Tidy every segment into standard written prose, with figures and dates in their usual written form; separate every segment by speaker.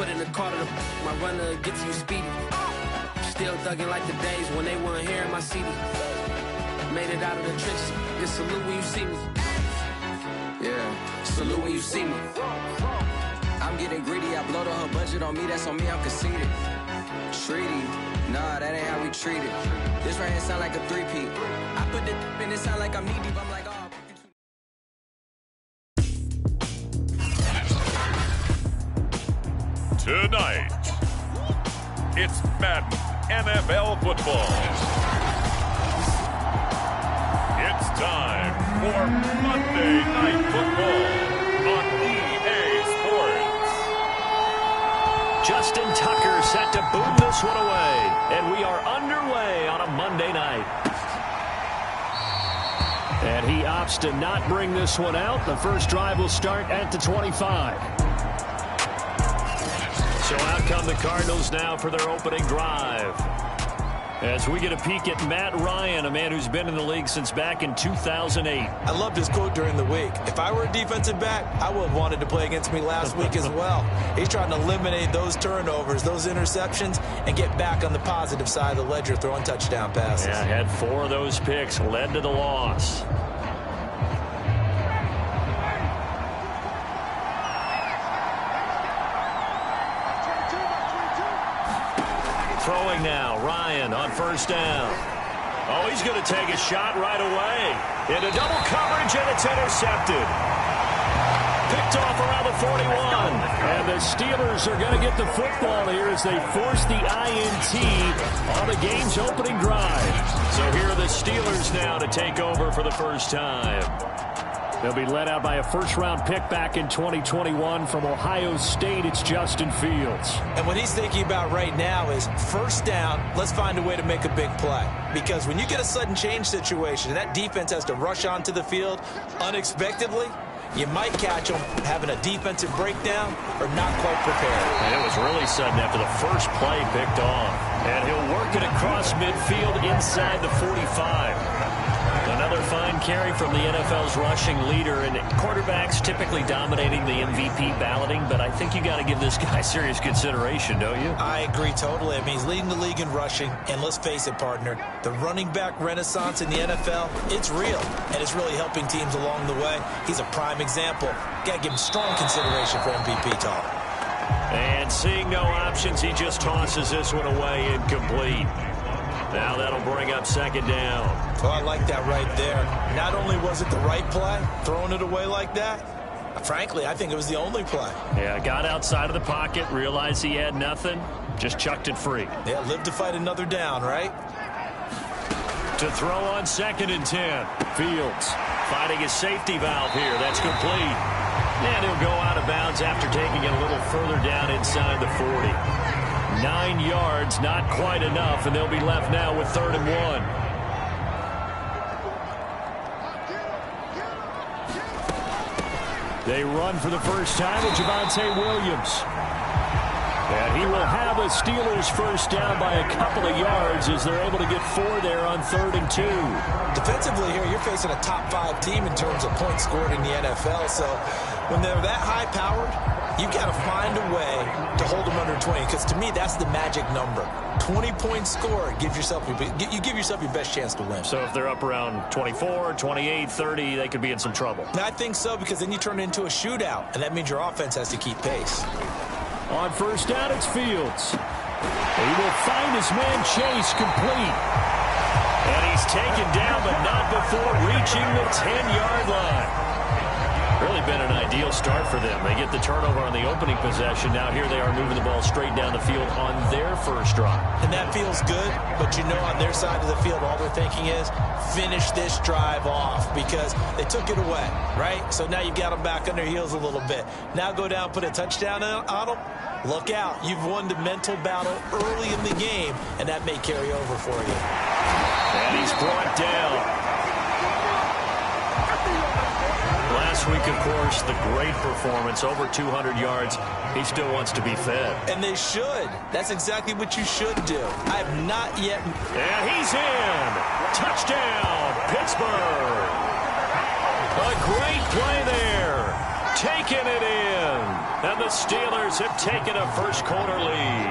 Speaker 1: put in the car to my runner, get to you speedy. Still thugging like the days when they weren't here in my city. Made it out of the trenches, just salute when you see me. Yeah, salute when you see me. I'm getting greedy, I blow the whole budget on me, that's on me, I'm conceited. Treaty, nah, that ain't how we treat it. This right here sound like a three-peat. I put the in it sound like I'm knee-deep, I'm like, oh.
Speaker 2: Tonight, it's Madden NFL football. It's time for Monday Night Football on EA Sports.
Speaker 3: Justin Tucker set to boom this one away, and we are underway on a Monday night. And he opts to not bring this one out. The first drive will start at the 25. So out come the Cardinals now for their opening drive. As we get a peek at Matt Ryan, a man who's been in the league since back in 2008.
Speaker 4: I loved his quote during the week. If I were a defensive back, I would have wanted to play against me last week as well. He's trying to eliminate those turnovers, those interceptions, and get back on the positive side of the ledger, throwing touchdown passes.
Speaker 3: Yeah, had 4 of those picks, led to the loss. Throwing now, Ryan on first down. Oh, he's going to take a shot right away. Into double coverage, and it's intercepted. Picked off around the 41. And the Steelers are going to get the football here as they force the INT on the game's opening drive. So here are the Steelers now to take over for the first time. They'll be led out by a first-round pick back in 2021 from Ohio State. It's Justin Fields.
Speaker 4: And what he's thinking about right now is first down, let's find a way to make a big play. Because when you get a sudden change situation, and that defense has to rush onto the field unexpectedly, you might catch them having a defensive breakdown or not quite prepared.
Speaker 3: And it was really sudden after the first play picked off. And he'll work it across midfield inside the 45. Another fine carry from the NFL's rushing leader, and quarterbacks typically dominating the MVP balloting, but I think you got to give this guy serious consideration, don't you?
Speaker 4: I agree totally. I mean, he's leading the league in rushing, and let's face it, partner, the running back renaissance in the NFL, it's real, and it's really helping teams along the way. He's a prime example. Got to give him strong consideration for MVP talk.
Speaker 3: And seeing no options, he just tosses this one away incomplete. Now that'll bring up second down.
Speaker 4: Oh, I like that right there. Not only was it the right play, throwing it away like that, frankly, I think it was the only play.
Speaker 3: Yeah, got outside of the pocket, realized he had nothing, just chucked it free.
Speaker 4: Yeah, live to fight another down, right?
Speaker 3: To throw on 2nd and 10. Fields finding his safety valve here. That's complete. And he'll go out of bounds after taking it a little further down inside the 40. 9 yards, not quite enough, and they'll be left now with 3rd and 1. They run for the first time with Javonte Williams. And he will have the Steelers first down by a couple of yards as they're able to get 4 there on 3rd and 2.
Speaker 4: Defensively here, you're facing a top 5 team in terms of points scored in the NFL. So when they're that high-powered, you've got to find a way to hold them under 20, because to me, that's the magic number. 20 points scored, you give yourself your best chance to win.
Speaker 3: So if they're up around 24, 28, 30, they could be in some trouble.
Speaker 4: And I think so, because then you turn it into a shootout, and that means your offense has to keep pace.
Speaker 3: On first down, it's Fields. He will find his man Chase complete. And he's taken down, but not before reaching the 10-yard line. Really been an ideal start for them. They get the turnover on the opening possession. Now here they are moving the ball straight down the field on their first drive.
Speaker 4: And that feels good, but you know on their side of the field, all they're thinking is finish this drive off, because they took it away, right? So now you've got them back on their heels a little bit. Now go down, put a touchdown on them. Look out. You've won the mental battle early in the game, and that may carry over for you.
Speaker 3: And he's brought down. Last week, of course, the great performance, over 200 yards. He still wants to be fed.
Speaker 4: And they should. That's exactly what you should do. I have not yet.
Speaker 3: And he's in. Touchdown, Pittsburgh. A great play there. Taking it in. And the Steelers have taken a first-quarter lead.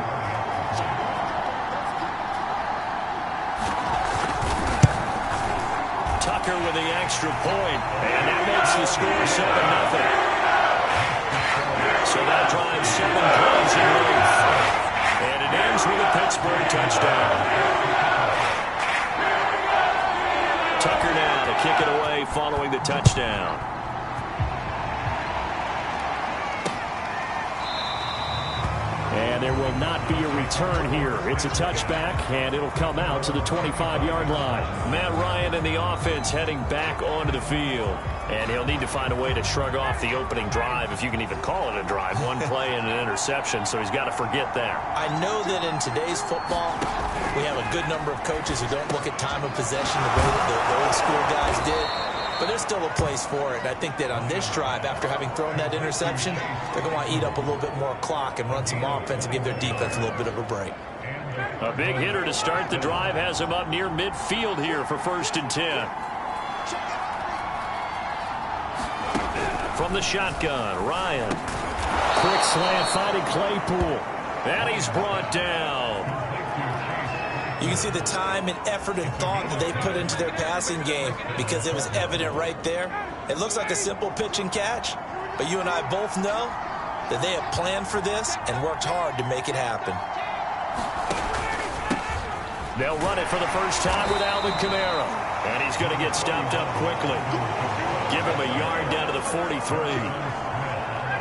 Speaker 3: Tucker with the extra point, and that makes the score 7-0. So that drives 7 plays in length. And it ends with a Pittsburgh touchdown. Tucker now to kick it away following the touchdown. And there will not be a return here. It's a touchback, and it'll come out to the 25-yard line. Matt Ryan and the offense heading back onto the field. And he'll need to find a way to shrug off the opening drive, if you can even call it a drive. One play and an interception, so he's got to forget that.
Speaker 4: I know that in today's football, we have a good number of coaches who don't look at time of possession the way that the old school guys did. But there's still a place for it. And I think that on this drive, after having thrown that interception, they're going to want to eat up a little bit more clock and run some offense and give their defense a little bit of a break.
Speaker 3: A big hitter to start the drive has him up near midfield here for 1st and 10. From the shotgun, Ryan. Quick slant finding Claypool. And he's brought down.
Speaker 4: You can see the time and effort and thought that they put into their passing game because it was evident right there. It looks like a simple pitch and catch, but you and I both know that they have planned for this and worked hard to make it happen.
Speaker 3: They'll run it for the first time with Alvin Kamara, and he's going to get stopped up quickly. Give him a yard down to the 43.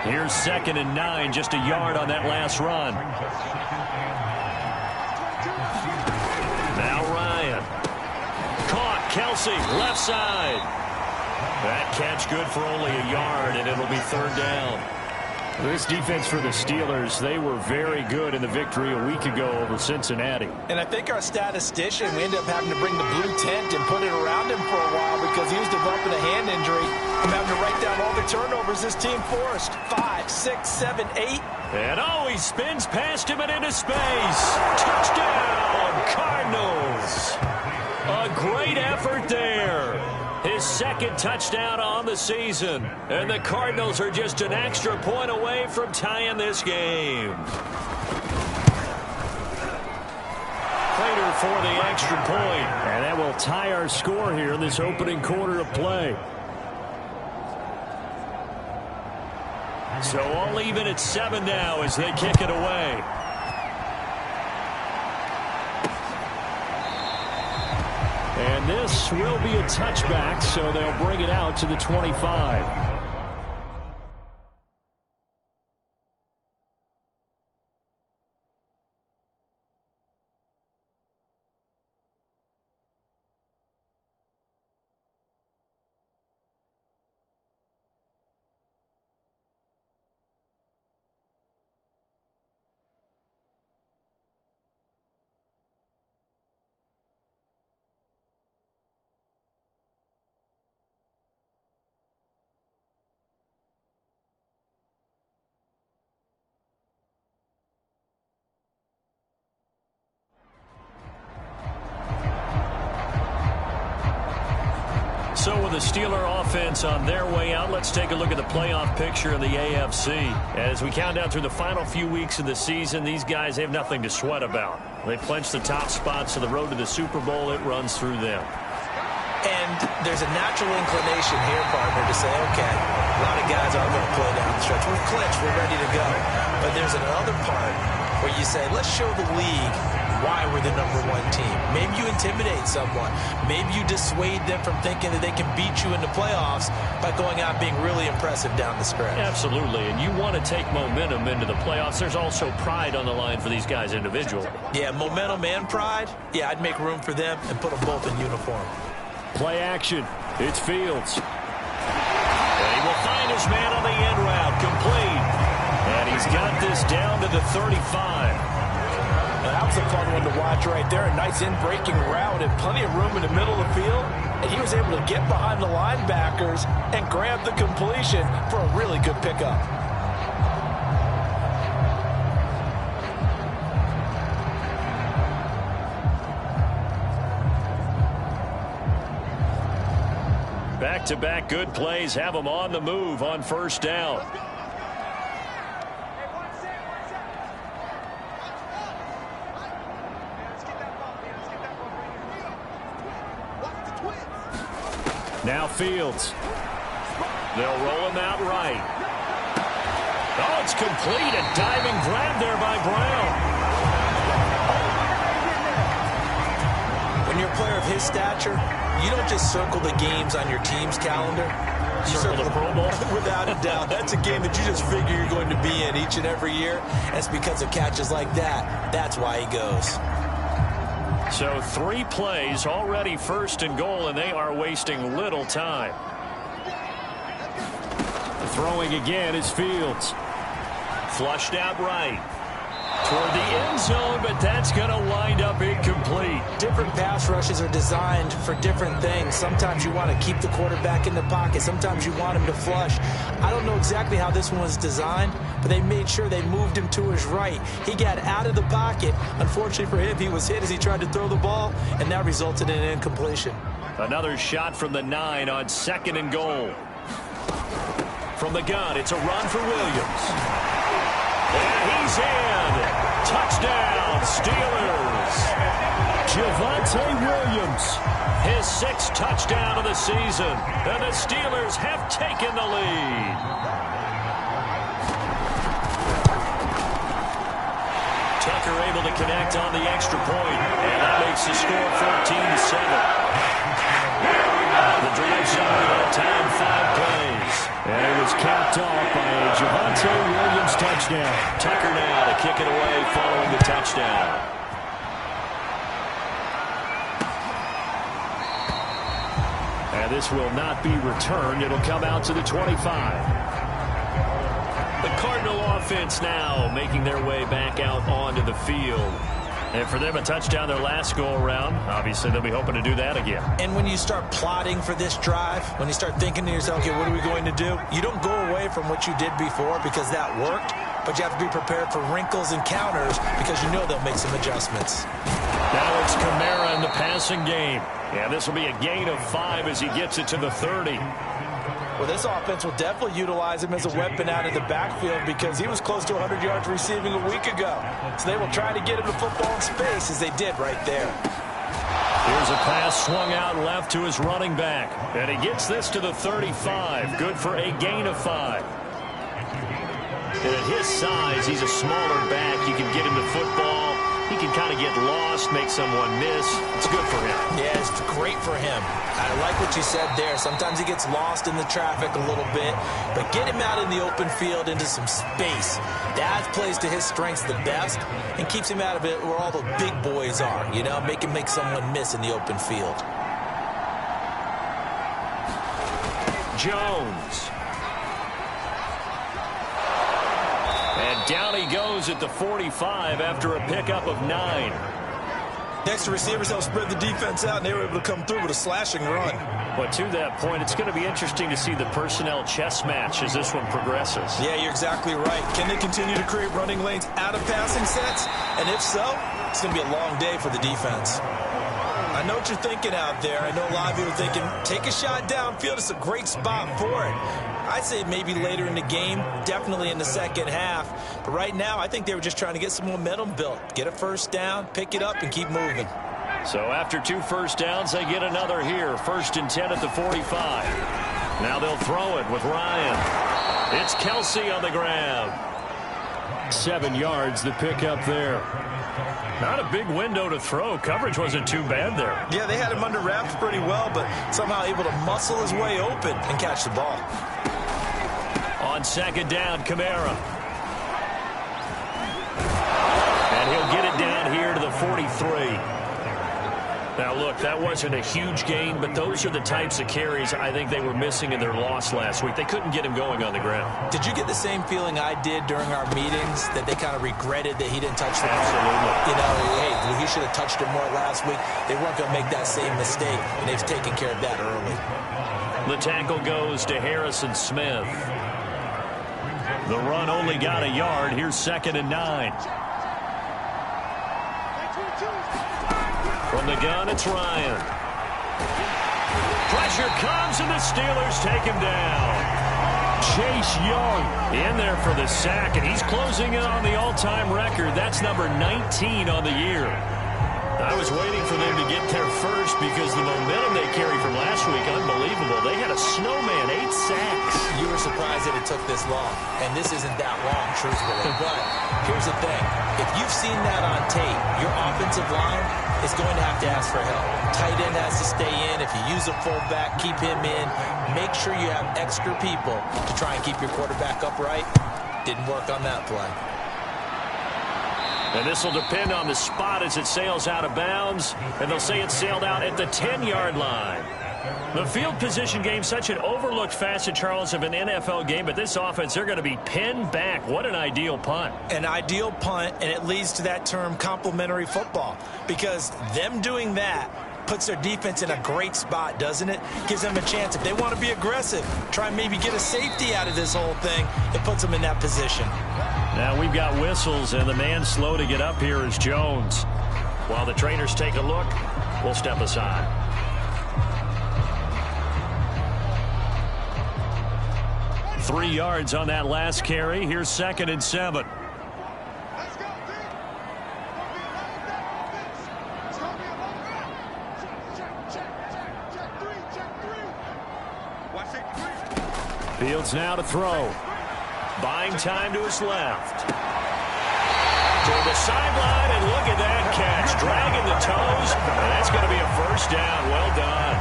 Speaker 3: Here's 2nd and 9, just a yard on that last run. Now Ryan. Caught. Kelsey, left side. That catch good for only a yard, and it'll be 3rd down. This defense for the Steelers, they were very good in the victory a week ago over Cincinnati.
Speaker 4: And I think our statistician, we ended up having to bring the blue tent and put it around him for a while because he was developing a hand injury. I'm having to write down all the turnovers this team forced. 5, 6, 7, 8.
Speaker 3: And he spins past him and into space. Touchdown, Cardinals. A great effort there. His 2nd touchdown on the season. And the Cardinals are just an extra point away from tying this game. Prater for the extra point. And that will tie our score here in this opening quarter of play. So all even at 7 now as they kick it away. And this will be a touchback, so they'll bring it out to the 25. So with the Steeler offense on their way out, let's take a look at the playoff picture in the AFC. As we count down through the final few weeks of the season, these guys have nothing to sweat about. They've clinched the top spots to the road to the Super Bowl. It runs through them.
Speaker 4: And there's a natural inclination here, partner, to say, okay, a lot of guys are going to play down the stretch. We're clinched. We're ready to go. But there's another part where you say, let's show the league why we're the #1 team. Maybe you intimidate someone. Maybe you dissuade them from thinking that they can beat you in the playoffs by going out being really impressive down the stretch.
Speaker 3: Absolutely, and you want to take momentum into the playoffs. There's also pride on the line for these guys individually.
Speaker 4: Yeah, momentum and pride. Yeah, I'd make room for them and put them both in uniform.
Speaker 3: Play action. It's Fields. And he will find his man on the end route. Complete. And he's got this down to the 35.
Speaker 4: That was a fun one to watch right there. A nice in-breaking route and plenty of room in the middle of the field. And he was able to get behind the linebackers and grab the completion for a really good pickup.
Speaker 3: Back-to-back good plays have them on the move on 1st down. Now Fields. They'll roll him out right. Oh, it's complete. A diving grab there by Brown.
Speaker 4: When you're a player of his stature, you don't just circle the games on your team's calendar. You
Speaker 3: circle the Pro Bowl?
Speaker 4: Without a doubt. That's a game that you just figure you're going to be in each and every year. And it's because of catches like that. That's why he goes.
Speaker 3: So 3 plays, already 1st and goal, and they are wasting little time. Throwing again is Fields. Flushed out right. Toward the end zone, but that's going to wind up incomplete.
Speaker 4: Different pass rushes are designed for different things. Sometimes you want to keep the quarterback in the pocket. Sometimes you want him to flush. I don't know exactly how this one was designed, but they made sure they moved him to his right. He got out of the pocket. Unfortunately for him, he was hit as he tried to throw the ball, and that resulted in an incompletion. Another shot from the 9 on 2nd and goal. From the gun, it's a run for Williams. And he's in. Touchdown, Steelers. Javonte Williams. His 6th touchdown of the season. And the Steelers have taken the lead. Tucker able to connect on the extra point. And that makes the score 14-7. The drive started on time, 5 plays. And it was capped off by a Javonte Williams touchdown. Tucker now to kick it away following the touchdown. And this will not be returned. It'll come out to the 25. The Cardinal offense now making their way back out onto the field. And for them, a touchdown their last go-around. Obviously, they'll be hoping to do that again. And when you start plotting for this drive, when you start thinking to yourself, okay, what are we going to do? You don't go away from what you did before because that worked, but you have to be prepared for wrinkles and counters because you know they'll make some adjustments. Now it's Kamara in the passing game. Yeah, this will be a gain of 5 as he gets it to the 30. Well, this offense will definitely utilize him as a weapon out of the backfield because he was close to 100 yards receiving a week ago. So they will try to get him the football in space as they did right there. Here's a pass swung out left to his running back. And he gets this to the 35. Good for a gain of 5. And at his size, he's a smaller back. You can get him the football. He can kind of get lost, make someone miss. It's good for him. Yeah, it's great for him. I like what you said there. Sometimes he gets lost in the traffic a little bit, but get him out in the open field into some space. That plays to his strengths the best and keeps him out of it where all the big boys are, you know, make someone miss in the open field.
Speaker 3: Jones. And down he goes at the 45 after a pickup of 9.
Speaker 4: Next, the receivers helped spread the defense out, and they were able to come through with a slashing run.
Speaker 3: But to that point, it's going to be interesting to see the personnel chess match as this one progresses.
Speaker 4: Yeah, you're exactly right. Can they continue to create running lanes out of passing sets? And if so, it's going to be a long day for the defense. I know what you're thinking out there. I know a lot of you are thinking, take a shot downfield. It's a great spot for it. I'd say maybe later in the game, definitely in the second half. But right now, I think they were just trying to get some momentum built. Get a first down, pick it up, and keep moving.
Speaker 3: So after 2 first downs, they get another here. 1st and 10 at the 45. Now they'll throw it with Ryan. It's Kelsey on the grab. 7 yards, the pickup there. Not a big window to throw. Coverage wasn't too bad there.
Speaker 4: Yeah, they had him under wraps pretty well, but somehow able to muscle his way open and catch the ball.
Speaker 3: On 2nd down, Kamara. And he'll get it down here to the 43. Now, look, that wasn't a huge gain, but those are the types of carries I think they were missing in their loss last week. They couldn't get him going on the ground.
Speaker 4: Did you get the same feeling I did during our meetings, that they kind of regretted that he didn't touch the ball?
Speaker 3: Absolutely.
Speaker 4: You know, hey, he should have touched it more last week. They weren't going to make that same mistake, and they've taken care of that early.
Speaker 3: The tackle goes to Harrison Smith. The run only got a yard. Here's 2nd and 9. From the gun, it's Ryan. Pressure comes, and the Steelers take him down. Chase Young in there for the sack, and he's closing in on the all-time record. That's number 19 on the year. I was waiting for them to get there first because the momentum they carry from last week, unbelievable. They had a snowman, 8 sacks.
Speaker 4: You were surprised that it took this long, and this isn't that long, truthfully. But here's the thing. If you've seen that on tape, your offensive line is going to have to ask for help. Tight end has to stay in. If you use a fullback, keep him in. Make sure you have extra people to try and keep your quarterback upright. Didn't work on that play.
Speaker 3: And this will depend on the spot as it sails out of bounds. And they'll say it sailed out at the 10-yard line. The field position game, such an overlooked facet, Charles, of an NFL game. But this offense, they're going to be pinned back. What an ideal punt.
Speaker 4: An ideal punt, and it leads to that term complementary football. Because them doing that puts their defense in a great spot, doesn't it? Gives them a chance. If they want to be aggressive, try and maybe get a safety out of this whole thing, it puts them in that position.
Speaker 3: Now we've got whistles, and the man slow to get up here is Jones. While the trainers take a look, we'll step aside. Three yards on that last carry. Here's 2nd and 7. Fields now to throw. Buying time to his left. To the sideline, and look at that catch. Dragging the toes, and that's going to be a first down. Well done.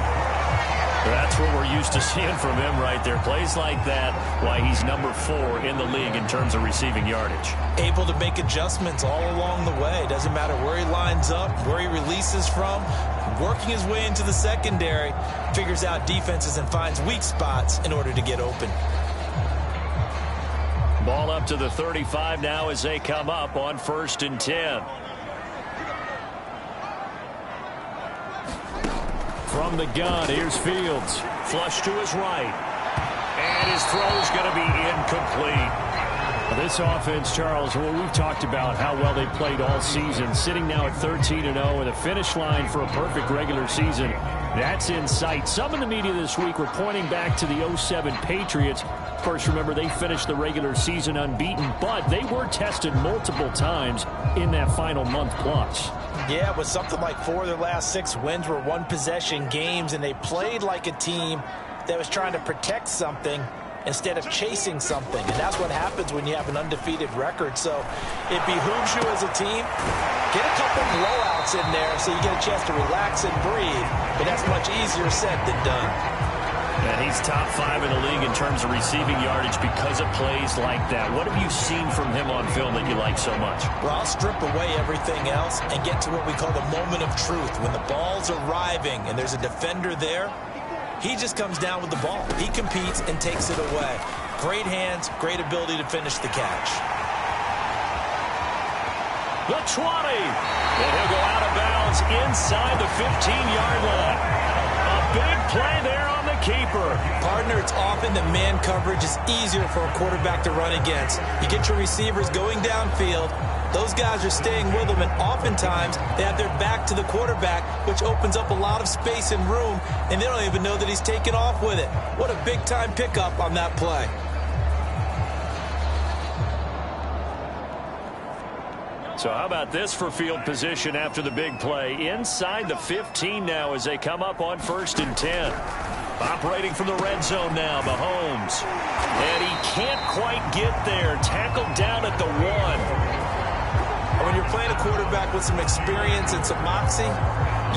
Speaker 3: That's what we're used to seeing from him right there. Plays like that, why he's number 4 in the league in terms of receiving yardage.
Speaker 4: Able to make adjustments all along the way. Doesn't matter where he lines up, where he releases from. Working his way into the secondary, figures out defenses and finds weak spots in order to get open.
Speaker 3: Ball up to the 35 now as they come up on 1st and 10. From the gun, here's Fields. Flush to his right. And his throw's going to be incomplete. This offense, Charles, well, we've talked about how well they played all season. Sitting now at 13-0 and a finish line for a perfect regular season. That's in sight. Some in the media this week were pointing back to the 07 Patriots. Of course, remember, they finished the regular season unbeaten, but they were tested multiple times in that final month plus.
Speaker 4: Yeah, it was something like 4 of their last 6 wins were one-possession games, and they played like a team that was trying to protect something instead of chasing something. And that's what happens when you have an undefeated record. So it behooves you as a team, get a couple blowouts in there so you get a chance to relax and breathe. But that's much easier said than done.
Speaker 3: And he's top 5 in the league in terms of receiving yardage because of plays like that. What have you seen from him on film that you like so much?
Speaker 4: Well, I'll strip away everything else and get to what we call the moment of truth. When the ball's arriving and there's a defender there, he just comes down with the ball. He competes and takes it away. Great hands, great ability to finish the catch.
Speaker 3: The 20. And he'll go out of bounds inside the 15-yard line. A big play there on the keeper.
Speaker 4: Partner, it's often that man coverage is easier for a quarterback to run against. You get your receivers going downfield. Those guys are staying with them, and oftentimes they have their back to the quarterback, which opens up a lot of space and room, and they don't even know that he's taken off with it. What a big-time pickup on that play.
Speaker 3: So how about this for field position after the big play? Inside the 15 now as they come up on 1st and 10. Operating from the red zone now, Mahomes. And he can't quite get there. Tackled down at the 1.
Speaker 4: When you're playing a quarterback with some experience and some moxie,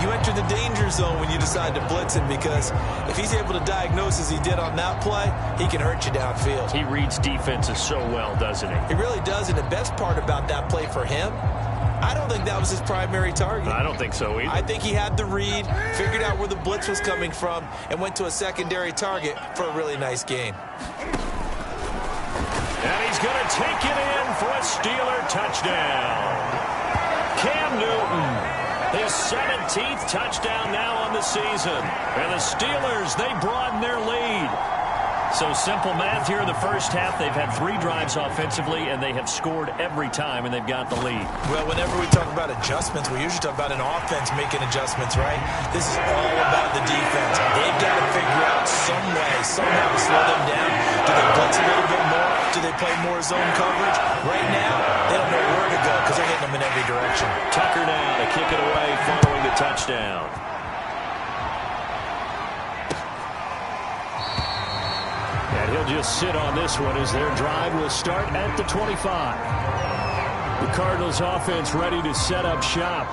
Speaker 4: you enter the danger zone when you decide to blitz him, because if he's able to diagnose as he did on that play, he can hurt you downfield.
Speaker 3: He reads defenses so well, doesn't he?
Speaker 4: He really does, and the best part about that play for him, I don't think that was his primary target.
Speaker 3: I don't think so either.
Speaker 4: I think he had the read, figured out where the blitz was coming from, and went to a secondary target for a really nice gain.
Speaker 3: And he's going to take it in for a Steeler touchdown. Cam Newton, his 17th touchdown now on the season. And the Steelers, they broaden their lead. So simple math here in the first half. They've had 3 drives offensively, and they have scored every time, and they've got the lead.
Speaker 4: Well, whenever we talk about adjustments, we usually talk about an offense making adjustments, right? This is all about the defense. They've got to figure out some way, somehow to slow them down. Do they blitz a little bit more? Do they play more zone coverage? Right now, they don't know where to go because they're hitting them in every direction.
Speaker 3: Tucker now to kick it away from down. And he'll just sit on this one as their drive will start at the 25. The Cardinals offense ready to set up shop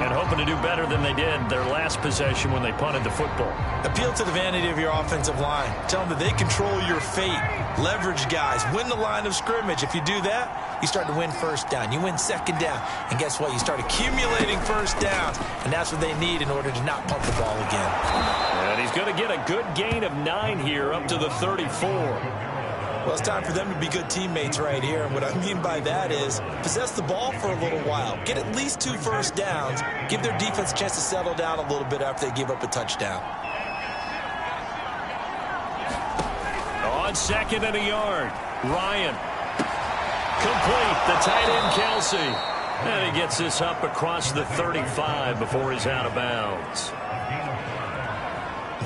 Speaker 3: and hoping to do better than they did their last possession when they punted the football.
Speaker 4: Appeal to the vanity of your offensive line. Tell them that they control your fate. Leverage guys. Win the line of scrimmage. If you do that, you start to win first down. You win second down. And guess what? You start accumulating first downs. And that's what they need in order to not punt the ball again.
Speaker 3: And he's going to get a good gain of 9 here up to the 34.
Speaker 4: Well, it's time for them to be good teammates right here. And what I mean by that is possess the ball for a little while. Get at least 2 first downs. Give their defense a chance to settle down a little bit after they give up a touchdown.
Speaker 3: On 2nd and a yard, Ryan. Complete, the tight end Kelsey. And he gets this up across the 35 before he's out of bounds.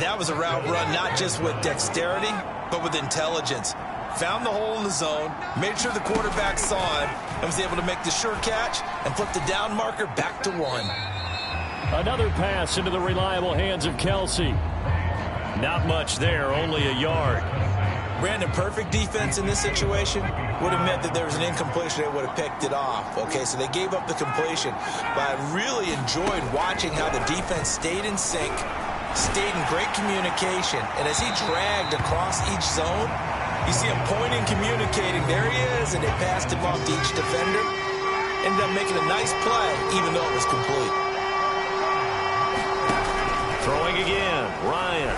Speaker 4: That was a route run not just with dexterity, but with intelligence. Found the hole in the zone, made sure the quarterback saw him, and was able to make the sure catch and flip the down marker back to 1.
Speaker 3: Another pass into the reliable hands of Kelsey. Not much there, only a yard.
Speaker 4: Brandon, perfect defense in this situation would have meant that there was an incompletion. They would have picked it off. Okay, so they gave up the completion. But I really enjoyed watching how the defense stayed in sync, stayed in great communication. And as he dragged across each zone, you see him pointing, communicating. There he is, and they passed him off to each defender. Ended up making a nice play, even though it was complete.
Speaker 3: Throwing again, Ryan.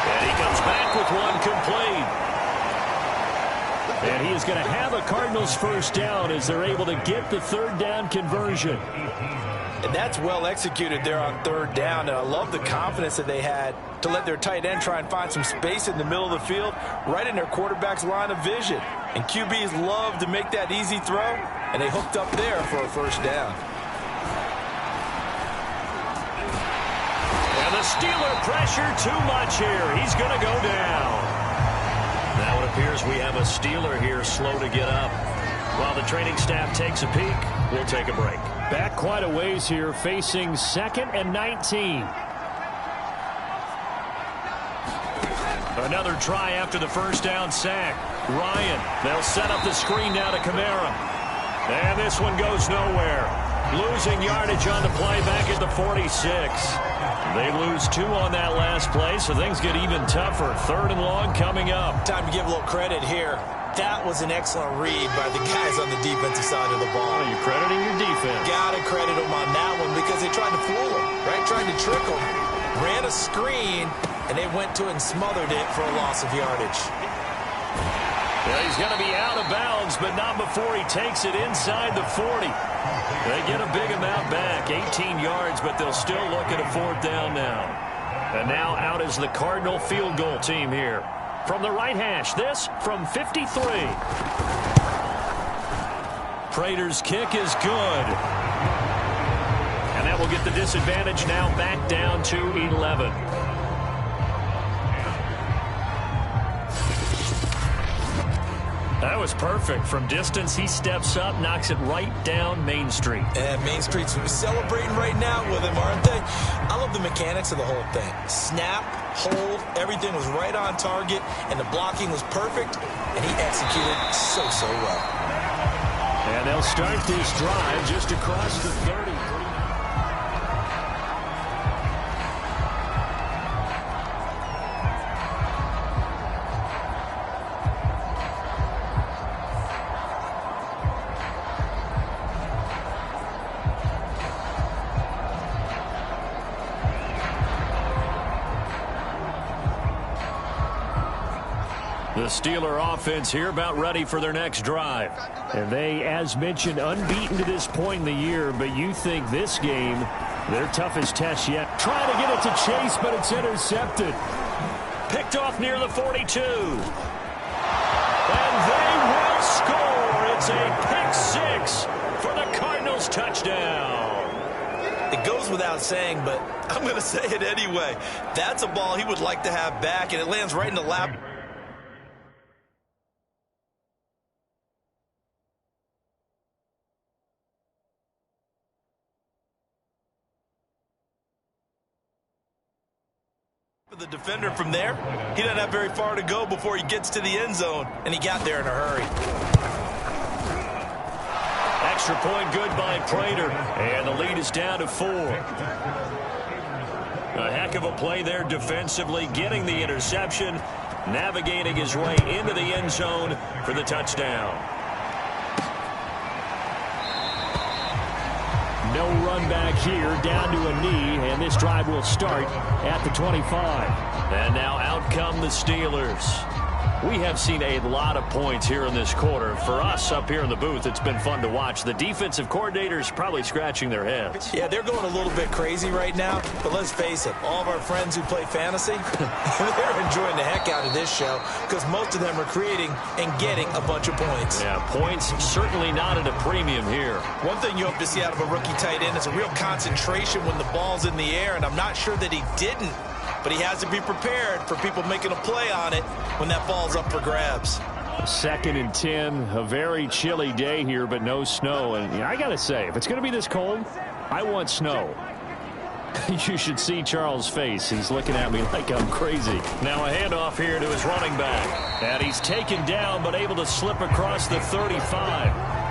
Speaker 3: And he comes back with one complete. And he is going to have a Cardinals first down as they're able to get the 3rd down conversion.
Speaker 4: And that's well executed there on 3rd down. And I love the confidence that they had to let their tight end try and find some space in the middle of the field, right in their quarterback's line of vision. And QBs love to make that easy throw, and they hooked up there for a first down.
Speaker 3: And the Steeler pressure too much here. He's going to go down. Now it appears we have a Steeler here slow to get up. While the training staff takes a peek, we'll take a break. Back quite a ways here, facing 2nd and 19. Another try after the first down sack. Ryan, they'll set up the screen now to Kamara. And this one goes nowhere. Losing yardage on the play back at the 46. They lose 2 on that last play, so things get even tougher. 3rd and long coming up.
Speaker 4: Time to give a little credit here. That was an excellent read by the guys on the defensive side of the ball.
Speaker 3: Oh, you're crediting your defense.
Speaker 4: Gotta credit them on that one because they tried to fool them, right? Tried to trick them. Ran a screen, and they went to it and smothered it for a loss of yardage.
Speaker 3: Yeah, he's going to be out of bounds, but not before he takes it inside the 40. They get a big amount back, 18 yards, but they'll still look at a 4th down now. And now out is the Cardinal field goal team here. From the right hash, this from 53. Prater's kick is good. And that will get the disadvantage now back down to 11. That was perfect. From distance, he steps up, knocks it right down Main Street.
Speaker 4: And Main Street's celebrating right now with him, aren't they? I love the mechanics of the whole thing. Snap, hold, everything was right on target, and the blocking was perfect, and he executed so well.
Speaker 3: And they'll start this drive just across the 30. The Steeler offense here about ready for their next drive. And they, as mentioned, unbeaten to this point in the year, but you think this game, their toughest test yet. Trying to get it to Chase, but it's intercepted. Picked off near the 42. And they will score. It's a pick 6 for the Cardinals touchdown.
Speaker 4: It goes without saying, but I'm going to say it anyway. That's a ball he would like to have back, and it lands right in the lap. The defender from there, he doesn't have very far to go before he gets to the end zone, and he got there in a hurry.
Speaker 3: Extra point good by Prater, and the lead is down to 4. A heck of a play there defensively, getting the interception, navigating his way into the end zone for the touchdown. No run back here, down to a knee, and this drive will start at the 25. And now out come the Steelers. We have seen a lot of points here in this quarter. For us up here in the booth, it's been fun to watch. The defensive coordinators probably scratching their heads.
Speaker 4: Yeah, they're going a little bit crazy right now, but let's face it, all of our friends who play fantasy, they're enjoying the heck out of this show because most of them are creating and getting a bunch of points.
Speaker 3: Yeah, points certainly not at a premium here.
Speaker 4: One thing you hope to see out of a rookie tight end is a real concentration when the ball's in the air, and I'm not sure that he didn't. But he has to be prepared for people making a play on it when that ball's up for grabs.
Speaker 3: 2nd and 10, a very chilly day here, but no snow. And you know, I got to say, if it's going to be this cold, I want snow. You should see Charles' face. He's looking at me like I'm crazy. Now a handoff here to his running back. And he's taken down, but able to slip across the 35.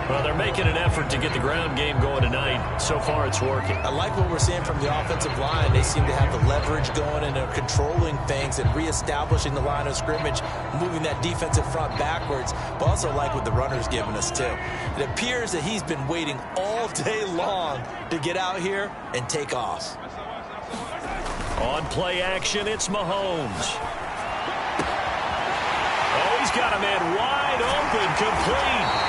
Speaker 3: Well, they're making an effort to get the ground game going tonight. So far, it's working.
Speaker 4: I like what we're seeing from the offensive line. They seem to have the leverage going, and they're controlling things and reestablishing the line of scrimmage, moving that defensive front backwards, but also like what the runner's giving us, too. It appears that he's been waiting all day long to get out here and take off.
Speaker 3: On play action, it's Mahomes. Oh, he's got a man wide open, complete.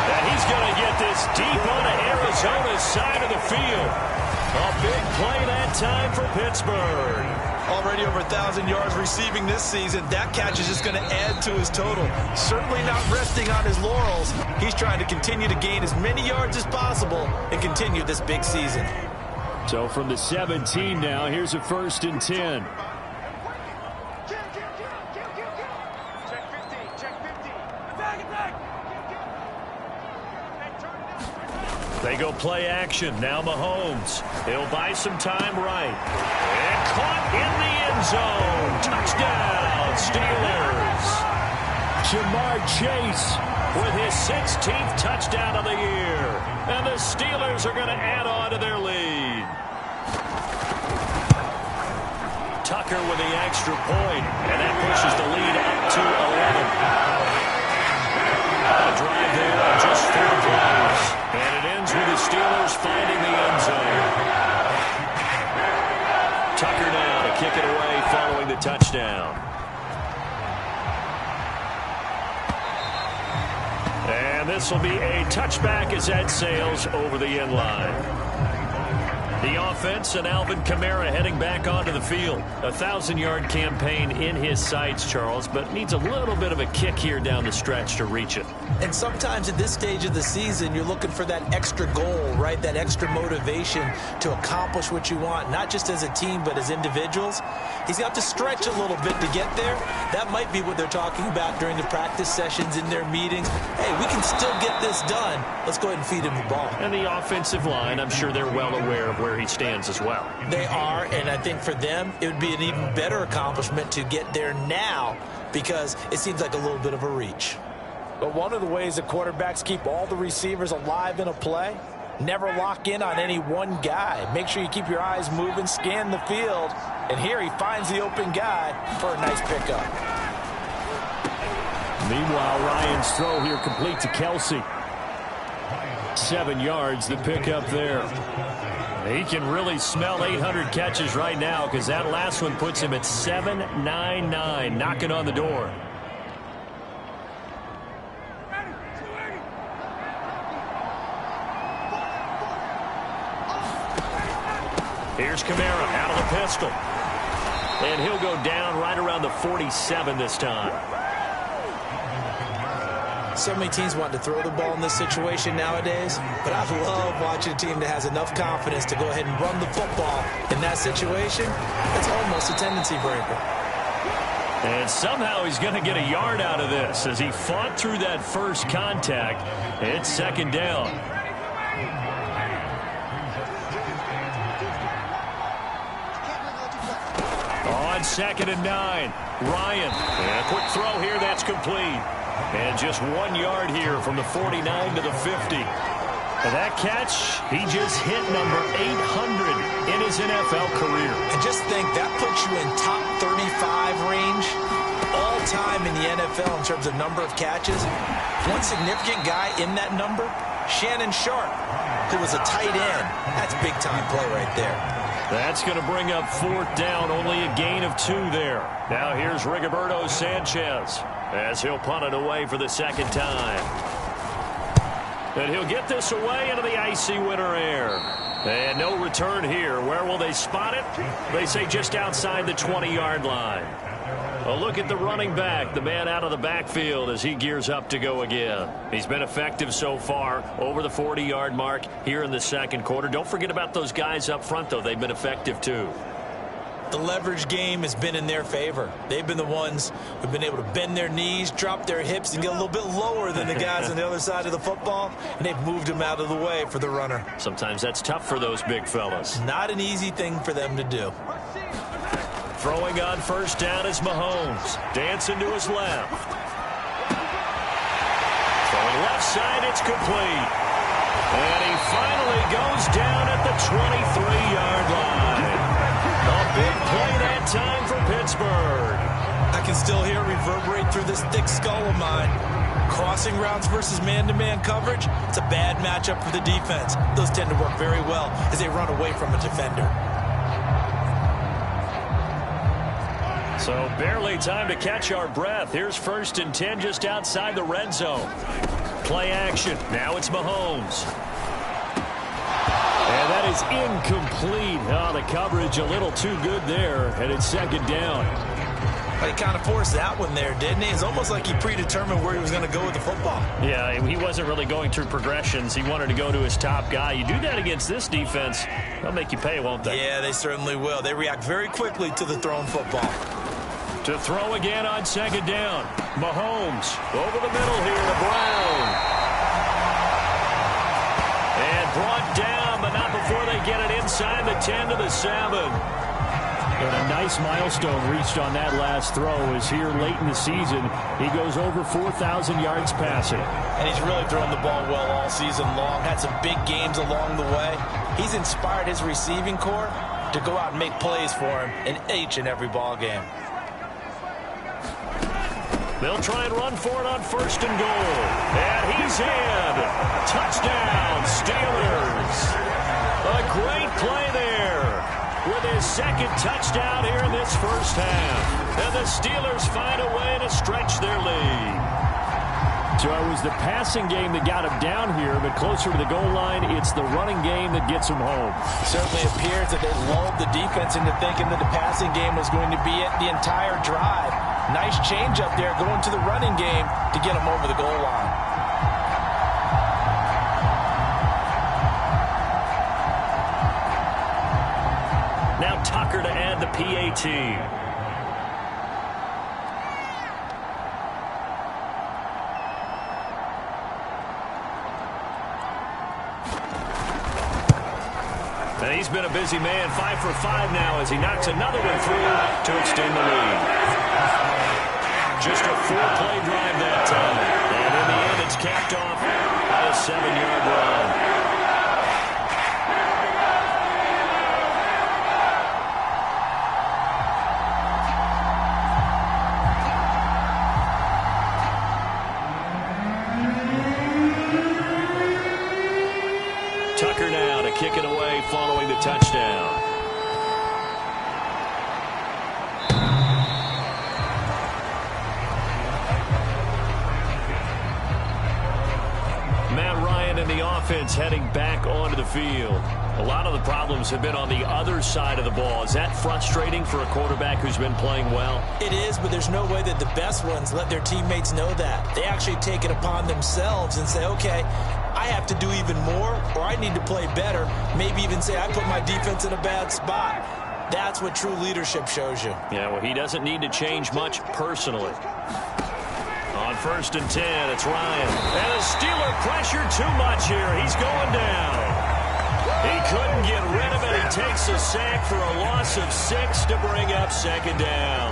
Speaker 3: And he's going to get this deep onto Arizona's side of the field. A big play that time for Pittsburgh.
Speaker 4: Already over 1,000 yards receiving this season. That catch is just going to add to his total. Certainly not resting on his laurels. He's trying to continue to gain as many yards as possible and continue this big season.
Speaker 3: So from the 17 now, here's a 1st and 10. They go play action. Now Mahomes. He'll buy some time right. And caught in the end zone. Touchdown, Steelers. Jamar Chase with his 16th touchdown of the year. And the Steelers are going to add on to their lead. Tucker with the extra point. And that pushes the lead up to 11. A drive there on just 4 plays. And it ends with the Steelers finding the end zone. Tucker now to kick it away following the touchdown. And this will be a touchback as that sails over the end line. The offense and Alvin Kamara heading back onto the field. A 1,000-yard campaign in his sights, Charles, but needs a little bit of a kick here down the stretch to reach it.
Speaker 4: And sometimes at this stage of the season, you're looking for that extra goal, right? That extra motivation to accomplish what you want, not just as a team, but as individuals. He's got to stretch a little bit to get there. That might be what they're talking about during the practice sessions, in their meetings. Hey, we can still get this done. Let's go ahead and feed him the ball.
Speaker 3: And the offensive line, I'm sure they're well aware of where he stands as well.
Speaker 4: They are, and I think for them, it would be an even better accomplishment to get there now because it seems like a little bit of a reach.
Speaker 5: But one of the ways that quarterbacks keep all the receivers alive in a play, never lock in on any one guy. Make sure you keep your eyes moving, scan the field, and here he finds the open guy for a nice pickup.
Speaker 3: Meanwhile, Ryan's throw here complete to Kelsey. 7 yards, the pickup there. He can really smell 800 catches right now because that last one puts him at 799, knocking on the door. Here's Kamara out of the pistol. And he'll go down right around the 47 this time.
Speaker 4: So many teams want to throw the ball in this situation nowadays, but I love watching a team that has enough confidence to go ahead and run the football in that situation. It's almost a tendency breaker.
Speaker 3: And somehow he's going to get a yard out of this as he fought through that first contact. It's 2nd down. on 2nd and 9. Ryan, and a quick throw here, that's complete. And just 1 yard here from the 49 to the 50. And that catch, he just hit number 800 in his NFL career.
Speaker 4: And just think, that puts you in top 35 range all time in the NFL in terms of number of catches. One significant guy in that number, Shannon Sharp, who was a tight end. That's big-time play right there.
Speaker 3: That's going to bring up 4th down, only a gain of 2 there. Now here's Rigoberto Sanchez as he'll punt it away for the 2nd time. And he'll get this away into the icy winter air. And no return here. Where will they spot it? They say just outside the 20-yard line. A look at the running back, the man out of the backfield as he gears up to go again. He's been effective so far, over the 40-yard mark here in the 2nd quarter. Don't forget about those guys up front, though. They've been effective, too.
Speaker 4: The leverage game has been in their favor. They've been the ones who've been able to bend their knees, drop their hips, and get a little bit lower than the guys on the other side of the football, and they've moved them out of the way for the runner.
Speaker 3: Sometimes that's tough for those big fellas.
Speaker 4: Not an easy thing for them to do.
Speaker 3: Throwing on 1st down is Mahomes. Dancing to his left. Throwing left side, it's complete. And he finally goes down at the 23-yard line. A big play that time for Pittsburgh.
Speaker 4: I can still hear it reverberate through this thick skull of mine. Crossing routes versus man-to-man coverage, it's a bad matchup for the defense. Those tend to work very well as they run away from a defender.
Speaker 3: So barely time to catch our breath. Here's 1st and 10 just outside the red zone. Play action. Now it's Mahomes. And that is incomplete. Oh, the coverage a little too good there, and it's 2nd down.
Speaker 4: He kind of forced that one there, didn't he? It's almost like he predetermined where he was going to go with the football.
Speaker 3: Yeah, he wasn't really going through progressions. He wanted to go to his top guy. You do that against this defense, they'll make you pay, won't they?
Speaker 4: Yeah, they certainly will. They react very quickly to the thrown football.
Speaker 3: To throw again on 2nd down. Mahomes over the middle here to Brown. And brought down, but not before they get it inside the 10 to the 7. And a nice milestone reached on that last throw is here late in the season. He goes over 4,000 yards passing.
Speaker 4: And he's really thrown the ball well all season long. Had some big games along the way. He's inspired his receiving corps to go out and make plays for him in each and every ball game.
Speaker 3: They'll try and run for it on 1st and goal. And he's in. Touchdown, Steelers. A great play there with his 2nd touchdown here in this 1st half. And the Steelers find a way to stretch their lead. So it was the passing game that got him down here, but closer to the goal line, it's the running game that gets him home.
Speaker 4: Certainly appears that they lulled the defense into thinking that the passing game was going to be it the entire drive. Nice change up there going to the running game to get him over the goal line.
Speaker 3: Now Tucker to add the PAT. And he's been a busy man, 5 for 5 now as he knocks another one through to extend the lead. Just a 4-play drive that time. And in the end, it's capped off by a 7-yard run. Tucker now to kick it away following the touchdown. Matt Ryan and the offense heading back onto the field. A lot of the problems have been on the other side of the ball. Is that frustrating for a quarterback who's been playing well?
Speaker 4: It is, but there's no way that the best ones let their teammates know that. They actually take it upon themselves and say, okay, I have to do even more, or I need to play better. Maybe even say I put my defense in a bad spot. That's what true leadership shows you.
Speaker 3: Yeah, well, he doesn't need to change much personally. On 1st and 10, it's Ryan. And the Steeler pressure too much here. He's going down. He couldn't get rid of it. He takes a sack for a loss of 6 to bring up second down.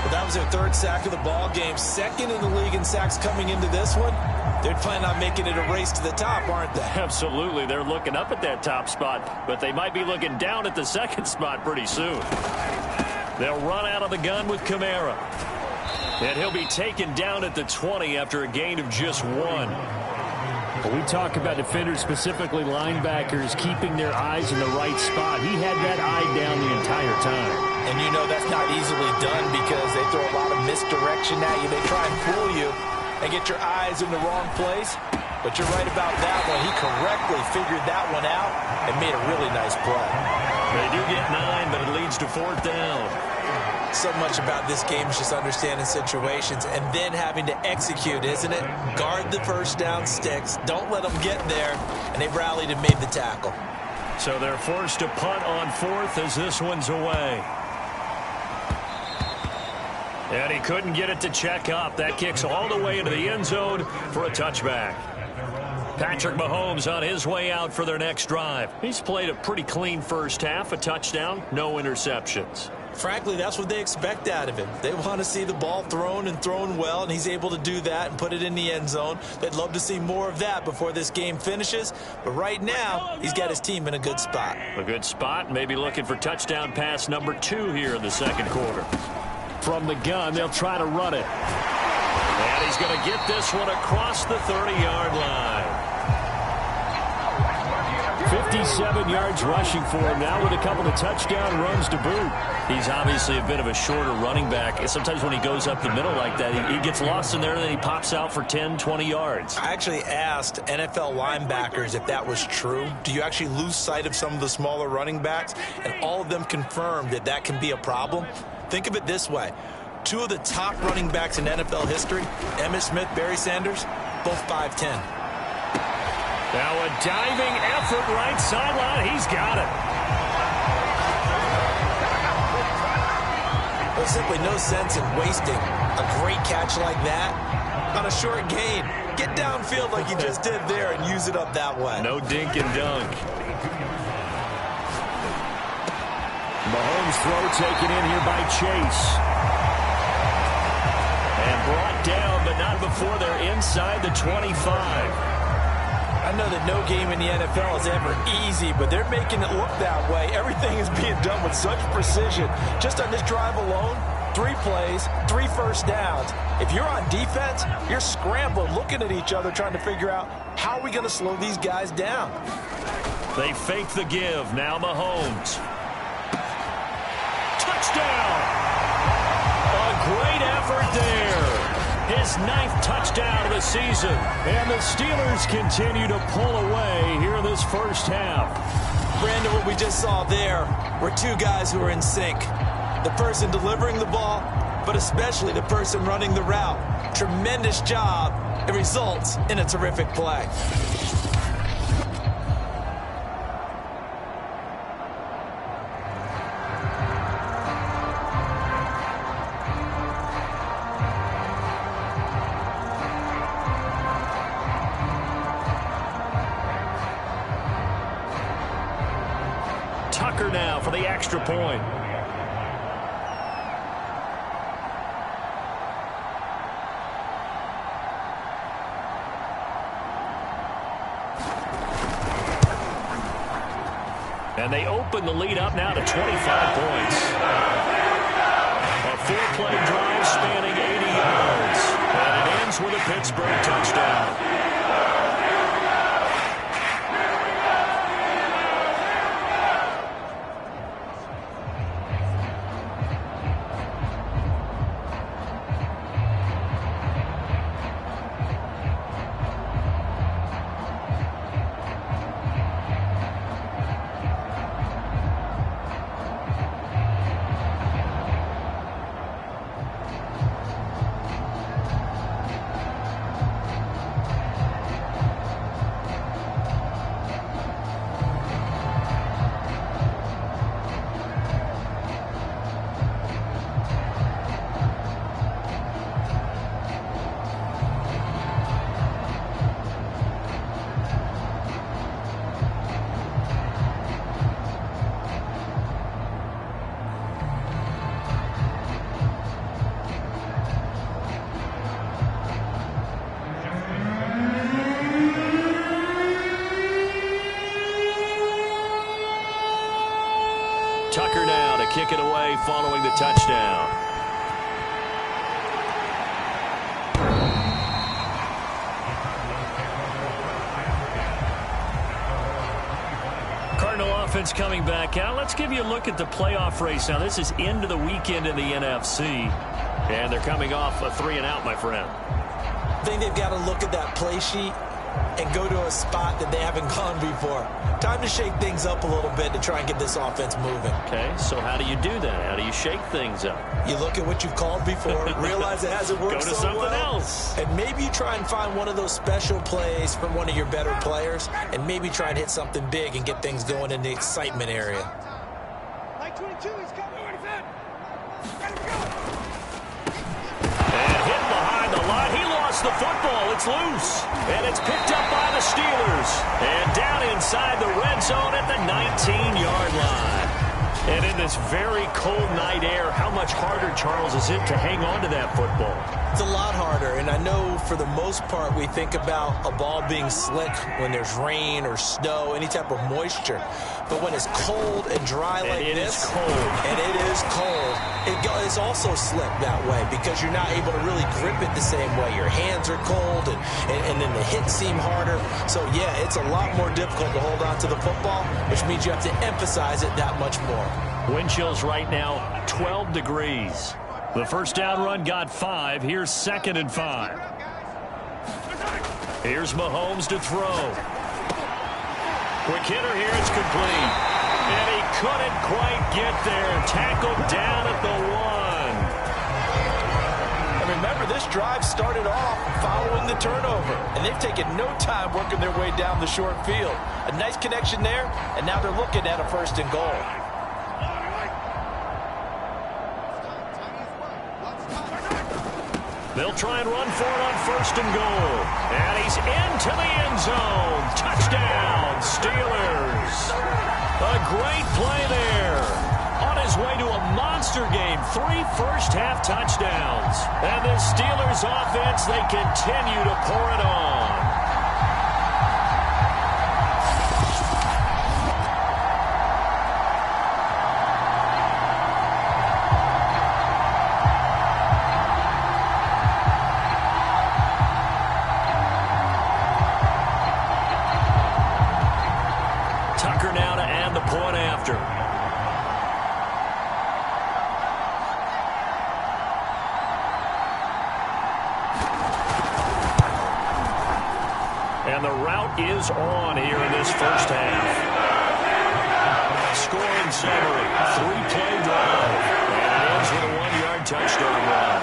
Speaker 4: Well, that was their third sack of the ball game. Second in the league in sacks coming into this one. They're planning on making it a race to the top, aren't they?
Speaker 3: Absolutely. They're looking up at that top spot, but they might be looking down at the second spot pretty soon. They'll run out of the gun with Kamara. And he'll be taken down at the 20 after a gain of just 1.
Speaker 6: Well, we talk about defenders, specifically linebackers, keeping their eyes in the right spot. He had that eye down the entire time.
Speaker 5: And you know that's not easily done because they throw a lot of misdirection at you. They try and fool you and get your eyes in the wrong place. But you're right about that one. He correctly figured that one out and made a really nice play.
Speaker 3: They do get 9, but it leads to 4th down.
Speaker 4: So much about this game is just understanding situations and then having to execute, isn't it? Guard the first down sticks. Don't let them get there. And they rallied and made the tackle.
Speaker 3: So they're forced to punt on 4th as this one's away. And he couldn't get it to check up. That kicks all the way into the end zone for a touchback. Patrick Mahomes on his way out for their next drive. He's played a pretty clean first half, a touchdown, no interceptions.
Speaker 4: Frankly, that's what they expect out of him. They want to see the ball thrown and thrown well, and he's able to do that and put it in the end zone. They'd love to see more of that before this game finishes. But right now, he's got his team in a good spot.
Speaker 3: A good spot, maybe looking for touchdown pass number 2 here in the second quarter.
Speaker 6: From the gun, they'll try to run it.
Speaker 3: And he's going to get this one across the 30-yard line.
Speaker 6: 57 yards rushing for him now with a couple of touchdown runs to boot.
Speaker 3: He's obviously a bit of a shorter running back. Sometimes when he goes up the middle like that, he gets lost in there and then he pops out for 10, 20 yards.
Speaker 4: I actually asked NFL linebackers if that was true. Do you actually lose sight of some of the smaller running backs? And all of them confirmed that that can be a problem. Think of it this way. 2 of the top running backs in NFL history, Emmitt Smith, Barry Sanders, both 5'10".
Speaker 3: Now a diving effort right sideline. He's got it.
Speaker 4: There's simply no sense in wasting a great catch like that on a short gain. Get downfield like you just did there and use it up that way.
Speaker 3: No dink and dunk.
Speaker 6: Mahomes' throw taken in here by Chase.
Speaker 3: And brought down, but not before they're inside the 25.
Speaker 5: I know that no game in the NFL is ever easy, but they're making it look that way. Everything is being done with such precision. Just on this drive alone, 3 plays, 3 first downs. If you're on defense, you're scrambling, looking at each other, trying to figure out how are we going to slow these guys down.
Speaker 3: They fake the give. Now Mahomes. Touchdown! A great effort there. His 9th touchdown of the season.
Speaker 6: And the Steelers continue to pull away here in this first half.
Speaker 4: Brandon, what we just saw there were 2 guys who are in sync. The person delivering the ball, but especially the person running the route. Tremendous job. It results in a terrific play.
Speaker 3: Tucker now for the extra point. And they open the lead up now to 25 points. A 4-play drive spanning 80 yards. And it ends with a Pittsburgh touchdown. kick it away following the touchdown. Cardinal offense coming back out. Let's give you a look at the playoff race. Now, this is into the weekend in the NFC. And they're coming off a 3-and-out, my friend.
Speaker 4: I think they've got to look at that play sheet and go to a spot that they haven't gone before. Time to shake things up a little bit to try and get this offense moving.
Speaker 3: Okay, so how do you do that? How do you shake things up?
Speaker 4: You look at what you've called before, realize it hasn't worked
Speaker 3: so well. Go to something else.
Speaker 4: And maybe you try and find one of those special plays from one of your better players, and maybe try and hit something big and get things going in the excitement area.
Speaker 7: Like 22, he's coming.
Speaker 3: And hit behind the line. He lost the football. It's loose. And it's picked up by the Steelers. And down inside the red zone at the 19-yard line. And in this very cold night air, how much harder, Charles, is it to hang on to that football?
Speaker 4: It's a lot harder, and I know for the most part we think about a ball being slick when there's rain or snow, any type of moisture. But when it's cold and dry like this, and it is cold, it's also slick that way because you're not able to really grip it the same way. Your hands are cold, and then the hits seem harder. So, yeah, it's a lot more difficult to hold on to the football, which means you have to emphasize it that much more.
Speaker 3: Wind chills right now, 12 degrees. The first down run got 5. Here's 2nd and 5. Here's Mahomes to throw. Quick hitter here, it's complete. And he couldn't quite get there. Tackled down at the 1.
Speaker 5: And remember, this drive started off following the turnover. And they've taken no time working their way down the short field. A nice connection there, and now they're looking at a 1st and goal.
Speaker 3: They'll try and run for it on 1st and goal. And he's into the end zone. Touchdown, Steelers. A great play there. On his way to a monster game. 3 first-half touchdowns. And the Steelers offense, they continue to pour it on. And the route is on here in this first half. Scoring summary, 3-play drive. And it ends with a 1-yard touchdown run.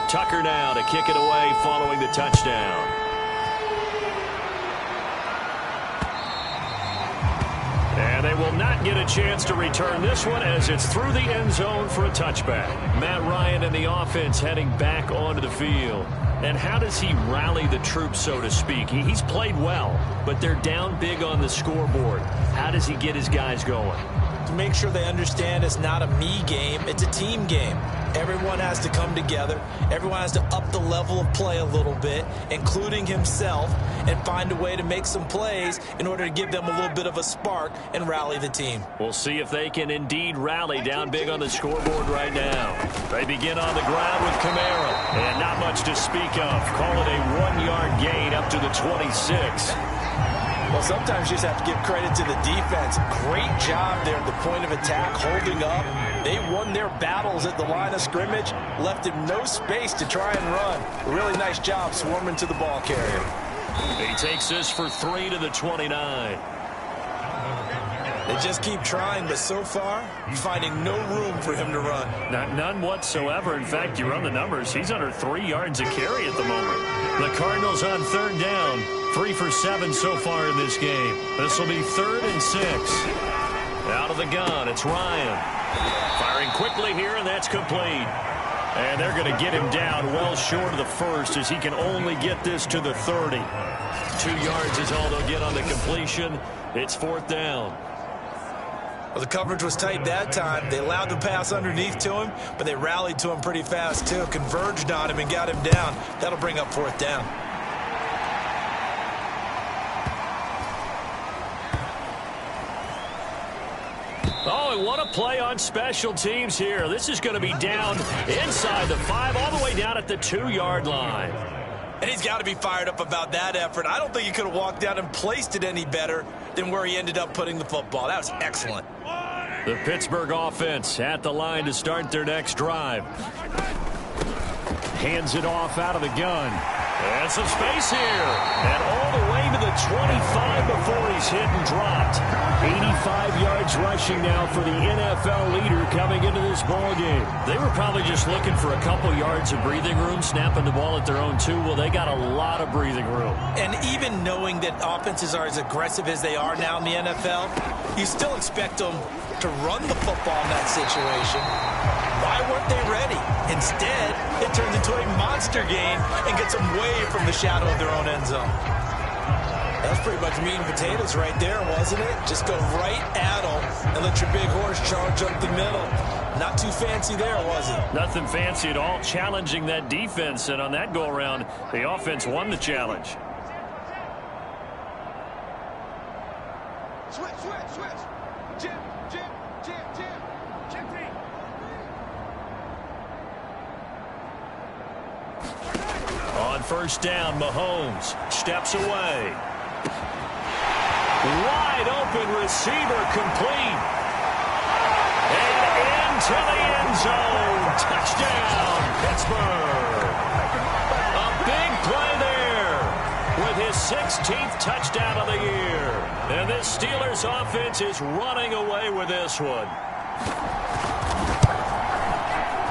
Speaker 3: Tucker now to kick it away following the touchdown. And they will not get a chance to return this one as it's through the end zone for a touchback. Matt Ryan and the offense heading back onto the field. And how does he rally the troops, so to speak? He's played well, but they're down big on the scoreboard. How does he get his guys going?
Speaker 4: To make sure they understand it's not a me game, it's a team game. Everyone has to come together. Everyone has to up the level of play a little bit, including himself, and find a way to make some plays in order to give them a little bit of a spark and rally the team.
Speaker 3: We'll see if they can indeed rally down big on the scoreboard right now. They begin on the ground with Kamara, and not much to speak of. Call it a 1-yard gain up to the 26.
Speaker 5: Well, sometimes you just have to give credit to the defense. Great job there at the point of attack, holding up. They won their battles at the line of scrimmage, left him no space to try and run. A really nice job swarming to the ball carrier.
Speaker 3: He takes this for 3 to the 29.
Speaker 4: They just keep trying, but so far, finding no room for him to run.
Speaker 3: None whatsoever. In fact, you run the numbers. He's under 3 yards a carry at the moment. The Cardinals on 3rd down. 3 for 7 so far in this game. This will be 3rd and 6. Out of the gun, it's Ryan. Firing quickly here, and that's complete. And they're going to get him down well short of the first as he can only get this to the 30. 2 yards is all they'll get on the completion. It's 4th down.
Speaker 4: Well, the coverage was tight that time. They allowed the pass underneath to him, but they rallied to him pretty fast, too. Converged on him and got him down. That'll bring up 4th down.
Speaker 3: Oh, and what a play on special teams here. This is going to be down inside the 5, all the way down at the 2-yard line.
Speaker 4: And he's got to be fired up about that effort. I don't think he could have walked down and placed it any better than where he ended up putting the football. That was excellent.
Speaker 3: The Pittsburgh offense at the line to start their next drive.
Speaker 6: Hands it off out of the gun.
Speaker 3: And some space here. And all the way to the 25 before he's hit and dropped.
Speaker 6: 85 yards rushing now for the NFL leader coming into this ball game.
Speaker 3: They were probably just looking for a couple yards of breathing room, snapping the ball at their own 2. Well, they got a lot of breathing room.
Speaker 4: And even knowing that offenses are as aggressive as they are now in the NFL, you still expect them to run the football in that situation. Why weren't they ready? Instead, it turns into a monster game and gets them way from the shadow of their own end zone. That's pretty much meat and potatoes right there, wasn't it? Just go right at them and let your big horse charge up the middle. Not too fancy there, was it?
Speaker 3: Nothing fancy at all, challenging that defense. And on that go-around, the offense won the challenge.
Speaker 7: Switch. Jim.
Speaker 3: On 1st down, Mahomes steps away. Wide open receiver complete. And into the end zone. Touchdown, Pittsburgh. A big play there with his 16th touchdown of the year. And this Steelers offense is running away with this one.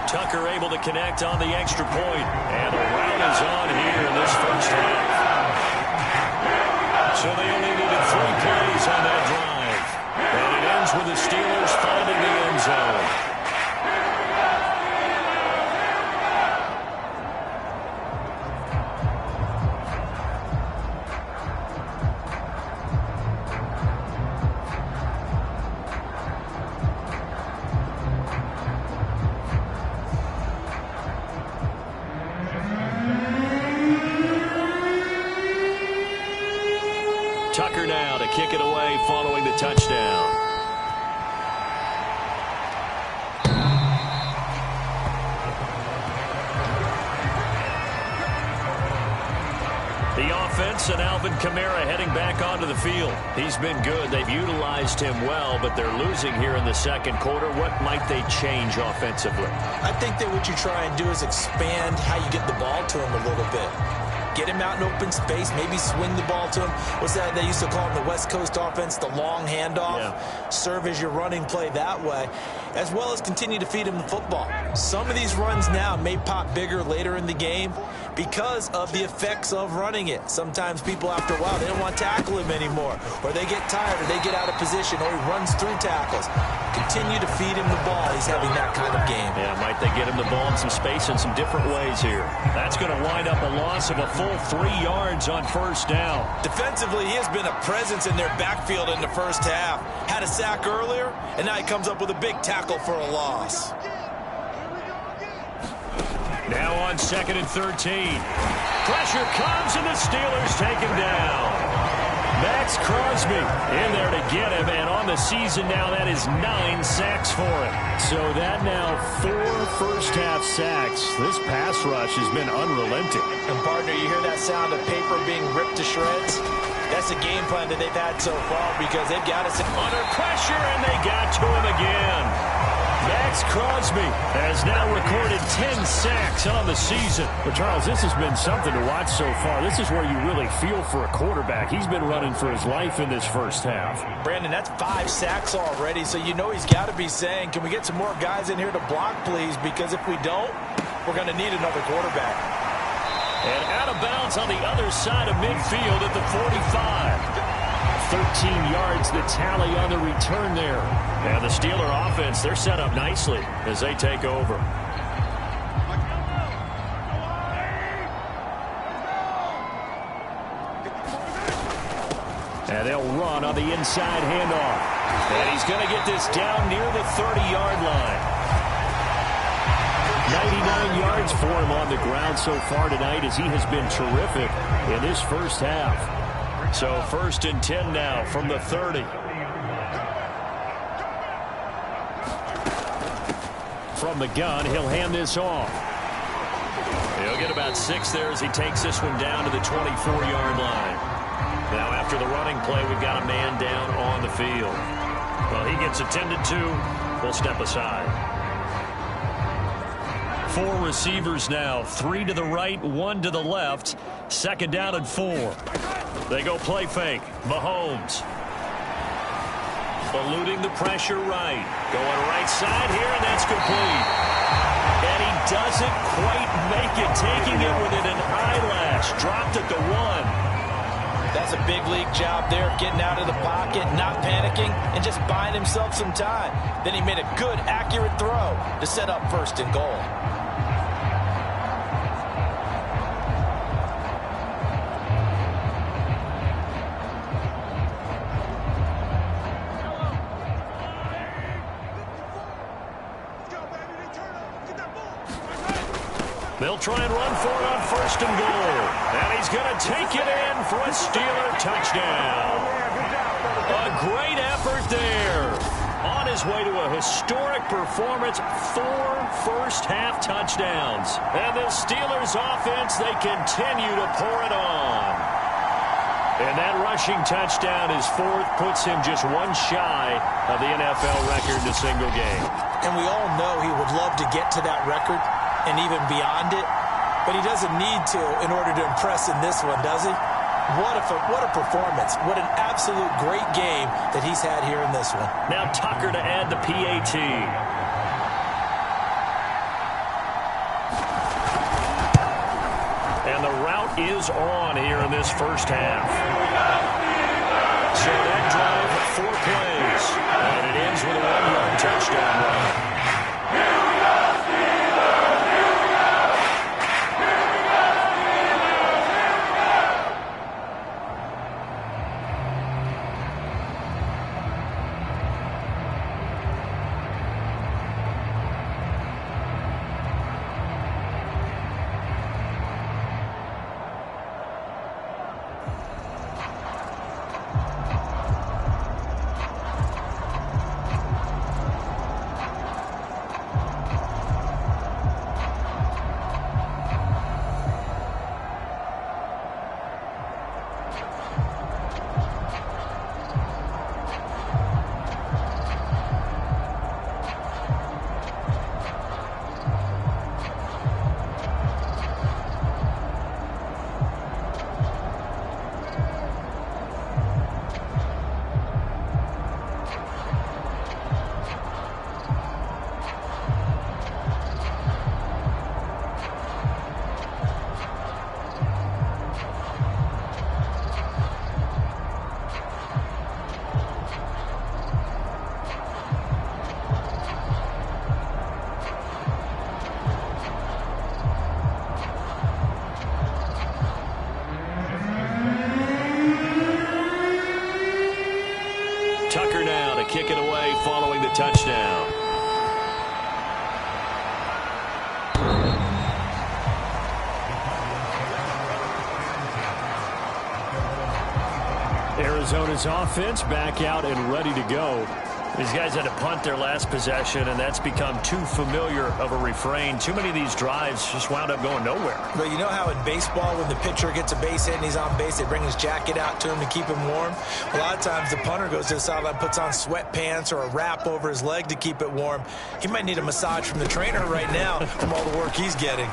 Speaker 3: Tucker able to connect on the extra point. And the round is on here in this first half. So they only needed 3 plays on that drive. And it ends with the Steelers finding the end zone. Tucker now to kick it away following the touchdown. The offense and Alvin Kamara heading back onto the field. He's been good. They've utilized him well, but they're losing here in the second quarter. What might they change offensively?
Speaker 4: I think that what you try and do is expand how you get the ball to him a little bit. Get him out in open space, maybe swing the ball to him. What's that they used to call in the West Coast offense, the long handoff? Yeah. Serve as your running play that way, as well as continue to feed him the football. Some of these runs now may pop bigger later in the game because of the effects of running it. Sometimes people, after a while, they don't want to tackle him anymore, or they get tired, or they get out of position, or he runs through tackles. Continue to feed him the ball. He's having that kind of game.
Speaker 3: Yeah, might they get him the ball in some space in some different ways here. That's going to wind up a loss of a full 3 yards on 1st down. Defensively, he has been a presence in their backfield in the first half. Had a sack earlier, and now he comes up with a big tackle for a loss. Now on 2nd and 13. Pressure comes, and the Steelers take him down. Max Crosby in there to get him, and on the season now, that is 9 sacks for him. So that now 4 first-half sacks. This pass rush has been unrelenting. And, partner, you hear that sound of paper being ripped to shreds? That's the game plan that they've had so far because they've got us under pressure, and they got to him again. Max Crosby has now recorded 10 sacks on the season.
Speaker 6: But, Charles, this has been something to watch so far. This is where you really feel for a quarterback. He's been running for his life in this first half.
Speaker 4: Brandon, that's 5 sacks already, so you know he's got to be saying, can we get some more guys in here to block, please? Because if we don't, we're going to need another quarterback. And out of bounds on the other side of midfield at the 45.
Speaker 6: 13 yards, the tally on the return there.
Speaker 3: And the Steeler offense, they're set up nicely as they take over.
Speaker 6: And they'll run on the inside handoff.
Speaker 3: And he's going to get this down near the 30-yard line.
Speaker 6: 99 yards for him on the ground so far tonight as he has been terrific in this first half.
Speaker 3: So 1st and 10 now from the 30.
Speaker 6: From the gun, he'll hand this off.
Speaker 3: He'll get about 6 there as he takes this one down to the 24-yard line. Now after the running play, we've got a man down on the field. Well, he gets attended to. We'll step aside.
Speaker 6: 4 receivers now, 3 to the right, 1 to the left. 2nd down and 4.
Speaker 3: They go play fake. Mahomes. Eluding the pressure right. Going right side here, and that's complete. And he doesn't quite make it, taking it within an eyelash. Dropped at the 1.
Speaker 5: That's a big league job there, getting out of the pocket, not panicking, and just buying himself some time. Then he made a good, accurate throw to set up 1st and goal.
Speaker 3: They'll try and run for it on 1st and goal. And he's going to take it in for a Steeler touchdown. A great effort there. On his way to a historic performance, 4 first-half touchdowns. And the Steelers offense, they continue to pour it on. And that rushing touchdown, his 4th, puts him just 1 shy of the NFL record in a single game.
Speaker 5: And we all know he would love to get to that record and even beyond it, but he doesn't need to in order to impress in this one, does he? What a performance. What an absolute great game that he's had here in this one.
Speaker 3: Now Tucker to add the PAT. And the route is on here in this first half. So that drive, 4 plays. And it ends with a 1-yard touchdown run. Tucker now to kick it away following the touchdown.
Speaker 6: Arizona's offense back out and ready to go.
Speaker 3: These guys had to punt their last possession, and that's become too familiar of a refrain. Too many of these drives just wound up going nowhere.
Speaker 5: But you know how in baseball, when the pitcher gets a base hit and he's on base, they bring his jacket out to him to keep him warm? A lot of times the punter goes to the sideline, puts on sweatpants or a wrap over his leg to keep it warm. He might need a massage from the trainer right now from all the work he's getting.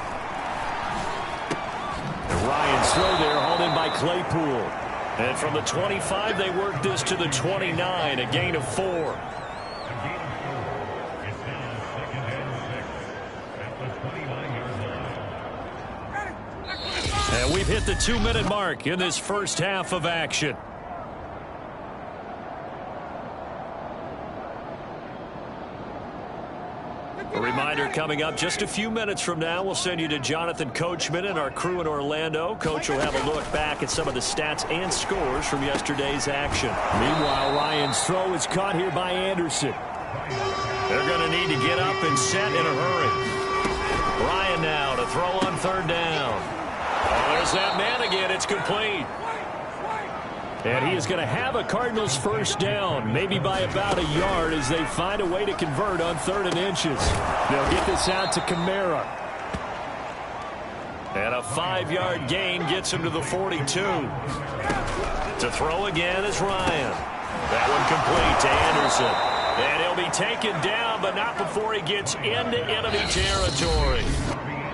Speaker 6: And Ryan's throw there, hauled in by Claypool.
Speaker 3: And from the 25, they work this to the 29, a gain of 4. And we've hit the 2-minute mark in this first half of action. A reminder coming up just a few minutes from now, we'll send you to Jonathan Coachman and our crew in Orlando. Coach will have a look back at some of the stats and scores from yesterday's action.
Speaker 6: Meanwhile, Ryan's throw is caught here by Anderson.
Speaker 3: They're going to need to get up and set in a hurry. Ryan now to throw on third down. Oh, there's that man again. It's complete.
Speaker 6: And he is going to have a Cardinals first down, maybe by about a yard as they find a way to convert on 3rd and inches. They'll get this out to Kamara.
Speaker 3: And a 5-yard gain gets him to the 42. To throw again is Ryan. That one complete to Anderson. And he'll be taken down, but not before he gets into enemy territory.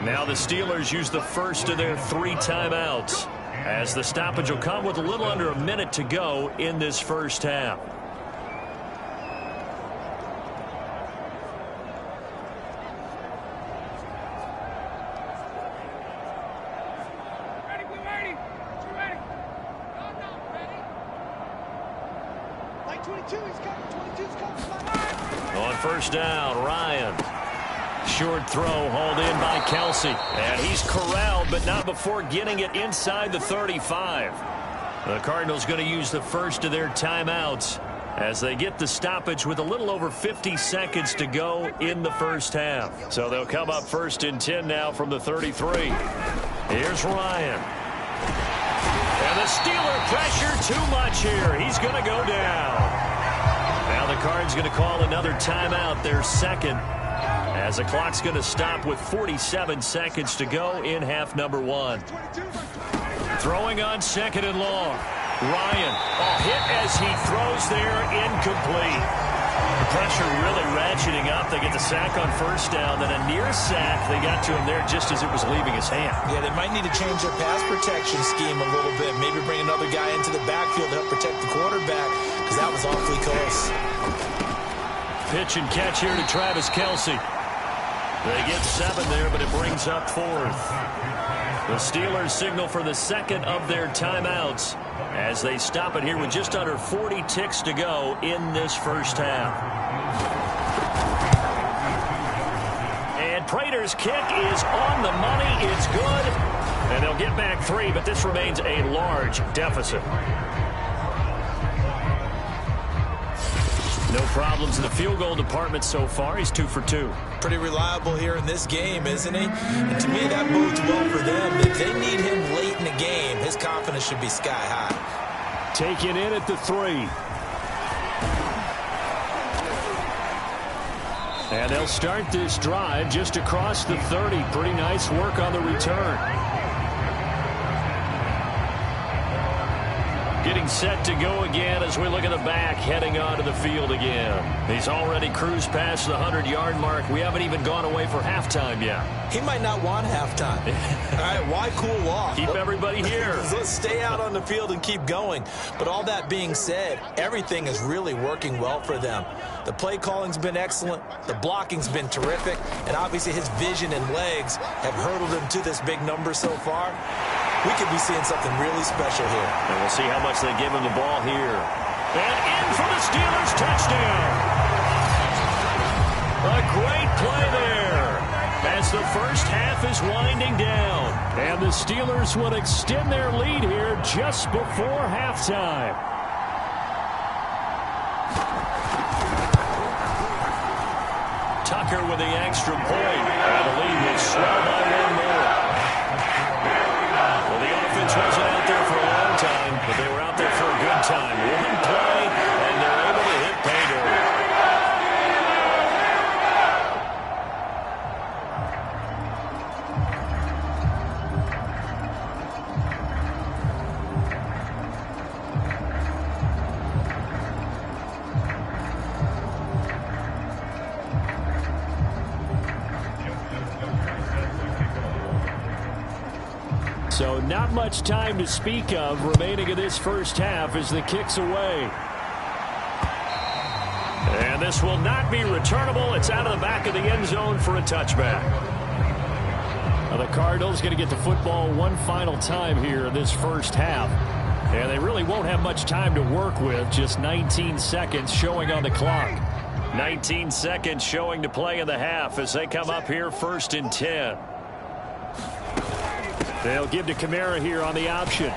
Speaker 3: Now the Steelers use the first of their 3 timeouts, as the stoppage will come with a little under a minute to go in this first half.
Speaker 7: Ready, we're ready. You ready? No, ready. Like 22, he's coming. 22's coming.
Speaker 3: On first down, Ryan. Short throw hauled in by Kelsey. And he's corralled, but not before getting it inside the 35. The Cardinals going to use the first of their timeouts as they get the stoppage with a little over 50 seconds to go in the first half. So they'll come up 1st and 10 now from the 33. Here's Ryan. And the Steeler pressure too much here. He's going to go down. Now the Cards going to call another timeout, their second, as the clock's going to stop with 47 seconds to go in half number 1. Throwing on 2nd and long. Ryan, a hit as he throws there, incomplete. The pressure really ratcheting up. They get the sack on first down, then a near sack. They got to him there just as it was leaving his hand.
Speaker 4: Yeah, they might need to change their pass protection scheme a little bit. Maybe bring another guy into the backfield to help protect the quarterback, because that was awfully close.
Speaker 3: Pitch and catch here to Travis Kelsey. They get 7 there, but it brings up 4th. The Steelers signal for the second of their timeouts as they stop it here with just under 40 ticks to go in this first half. And Prater's kick is on the money. It's good. And they'll get back 3, but this remains a large deficit. No problems in the field goal department so far. He's 2 for 2.
Speaker 4: Pretty reliable here in this game, isn't he? And to me, that bodes well for them. If they need him late in the game, his confidence should be sky high.
Speaker 6: Taken in at the 3. And they'll start this drive just across the 30. Pretty nice work on the return. Getting set to go again as we look at the back, heading onto the field again. He's already cruised past the 100-yard mark. We haven't even gone away for halftime yet.
Speaker 4: He might not want halftime. All right, why cool off?
Speaker 3: Keep everybody here.
Speaker 4: Let's stay out on the field and keep going. But all that being said, everything is really working well for them. The play calling's been excellent. The blocking's been terrific. And obviously his vision and legs have hurdled him to this big number so far. We could be seeing something really special here.
Speaker 3: And we'll see how much they give him the ball here. And in for the Steelers, touchdown. A great play there as the first half is winding down.
Speaker 6: And the Steelers will extend their lead here just before halftime.
Speaker 3: Tucker with the extra point. And the lead will swell by 1 more. Wasn't out there for a long time, but they were out there for a good time. One play, and they're able to hit pay dirt.
Speaker 6: So not much time to speak of remaining in this first half as the kick's away.
Speaker 3: And this will not be returnable. It's out of the back of the end zone for a touchback.
Speaker 6: Now the Cardinals going to get the football one final time here in this first half. And they really won't have much time to work with. Just 19 seconds showing on the clock. 19 seconds showing to play in the half as they come up here 1st and 10. They'll give to Kamara here on the option.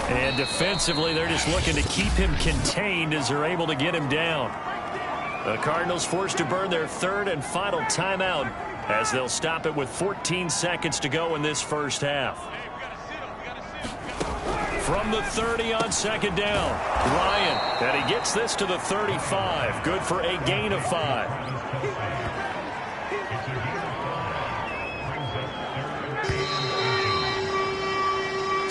Speaker 6: And defensively, they're just looking to keep him contained as they're able to get him down. The Cardinals forced to burn their 3rd and final timeout as they'll stop it with 14 seconds to go in this first half. From the 30 on 2nd down, Ryan, and he gets this to the 35. Good for a gain of 5.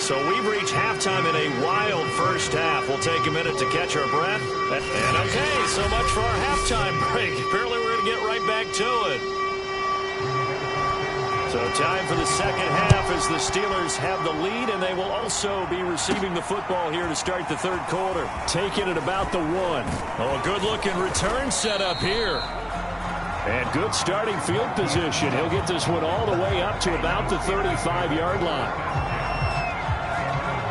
Speaker 6: So we've reached halftime in a wild first half. We'll take a minute to catch our breath. And okay, so much for our halftime break. Apparently we're going to get right back to it. So time for the second half as the Steelers have the lead, and they will also be receiving the football here to start the 3rd quarter. Taking it about the 1. Oh, a good-looking return set up here. And good starting field position. He'll get this one all the way up to about the 35-yard line.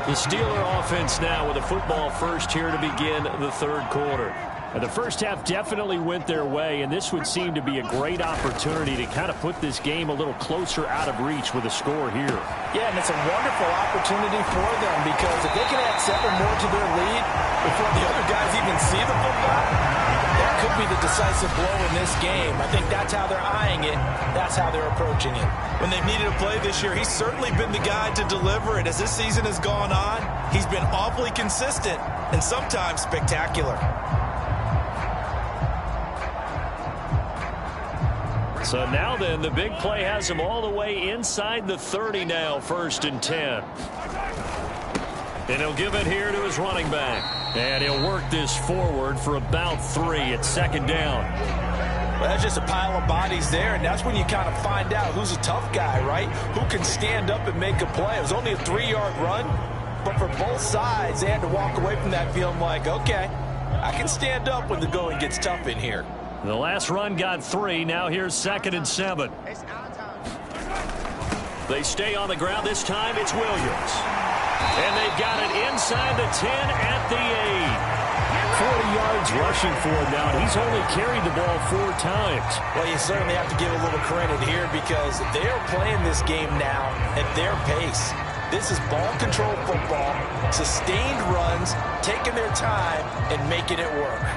Speaker 6: The Steeler offense now with a football first here to begin the 3rd quarter. And the first half definitely went their way, and this would seem to be a great opportunity to kind of put this game a little closer out of reach with a score here.
Speaker 5: Yeah, and it's a wonderful opportunity for them because if they can add 7 more to their lead before the other guys even see the football, that could be the decisive blow in this game. I think that's how they're eyeing it. That's how they're approaching it.
Speaker 4: When they've needed a play this year, he's certainly been the guy to deliver it. As this season has gone on, he's been awfully consistent and sometimes spectacular.
Speaker 6: So now then, the big play has him all the way inside the 30 now, 1st and 10. And he'll give it here to his running back. And he'll work this forward for about 3 at 2nd down.
Speaker 5: Well, that's just a pile of bodies there, and that's when you kind of find out who's a tough guy, right? Who can stand up and make a play. It was only a 3-yard run, but for both sides, they had to walk away from that feeling like, okay, I can stand up when the going gets tough in here.
Speaker 6: The last run got 3. Now here's 2nd and 7. They stay on the ground. This time it's Williams. And they've got it inside the 10 at the 8. 40 yards rushing for him now. He's only carried the ball 4 times.
Speaker 5: Well, you certainly have to give a little credit here because they're playing this game now at their pace. This is ball control football, sustained runs, taking their time and making it work.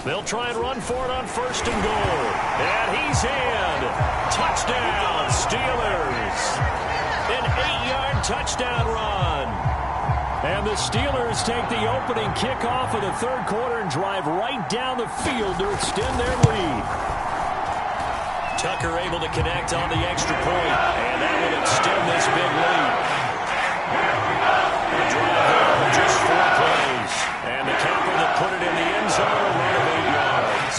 Speaker 6: They'll try and run for it on 1st and goal. And he's in. Touchdown, Steelers. An 8-yard touchdown run. And the Steelers take the opening kickoff of the 3rd quarter and drive right down the field to extend their lead. Tucker able to connect on the extra point. And that will extend this big lead. The drive home, just 4 plays. And the capper that put it in the end zone, a run of 8 yards.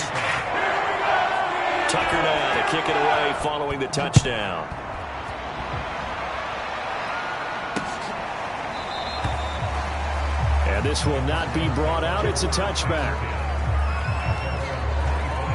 Speaker 6: Tucker now to kick it away following the touchdown. And this will not be brought out. It's a touchback.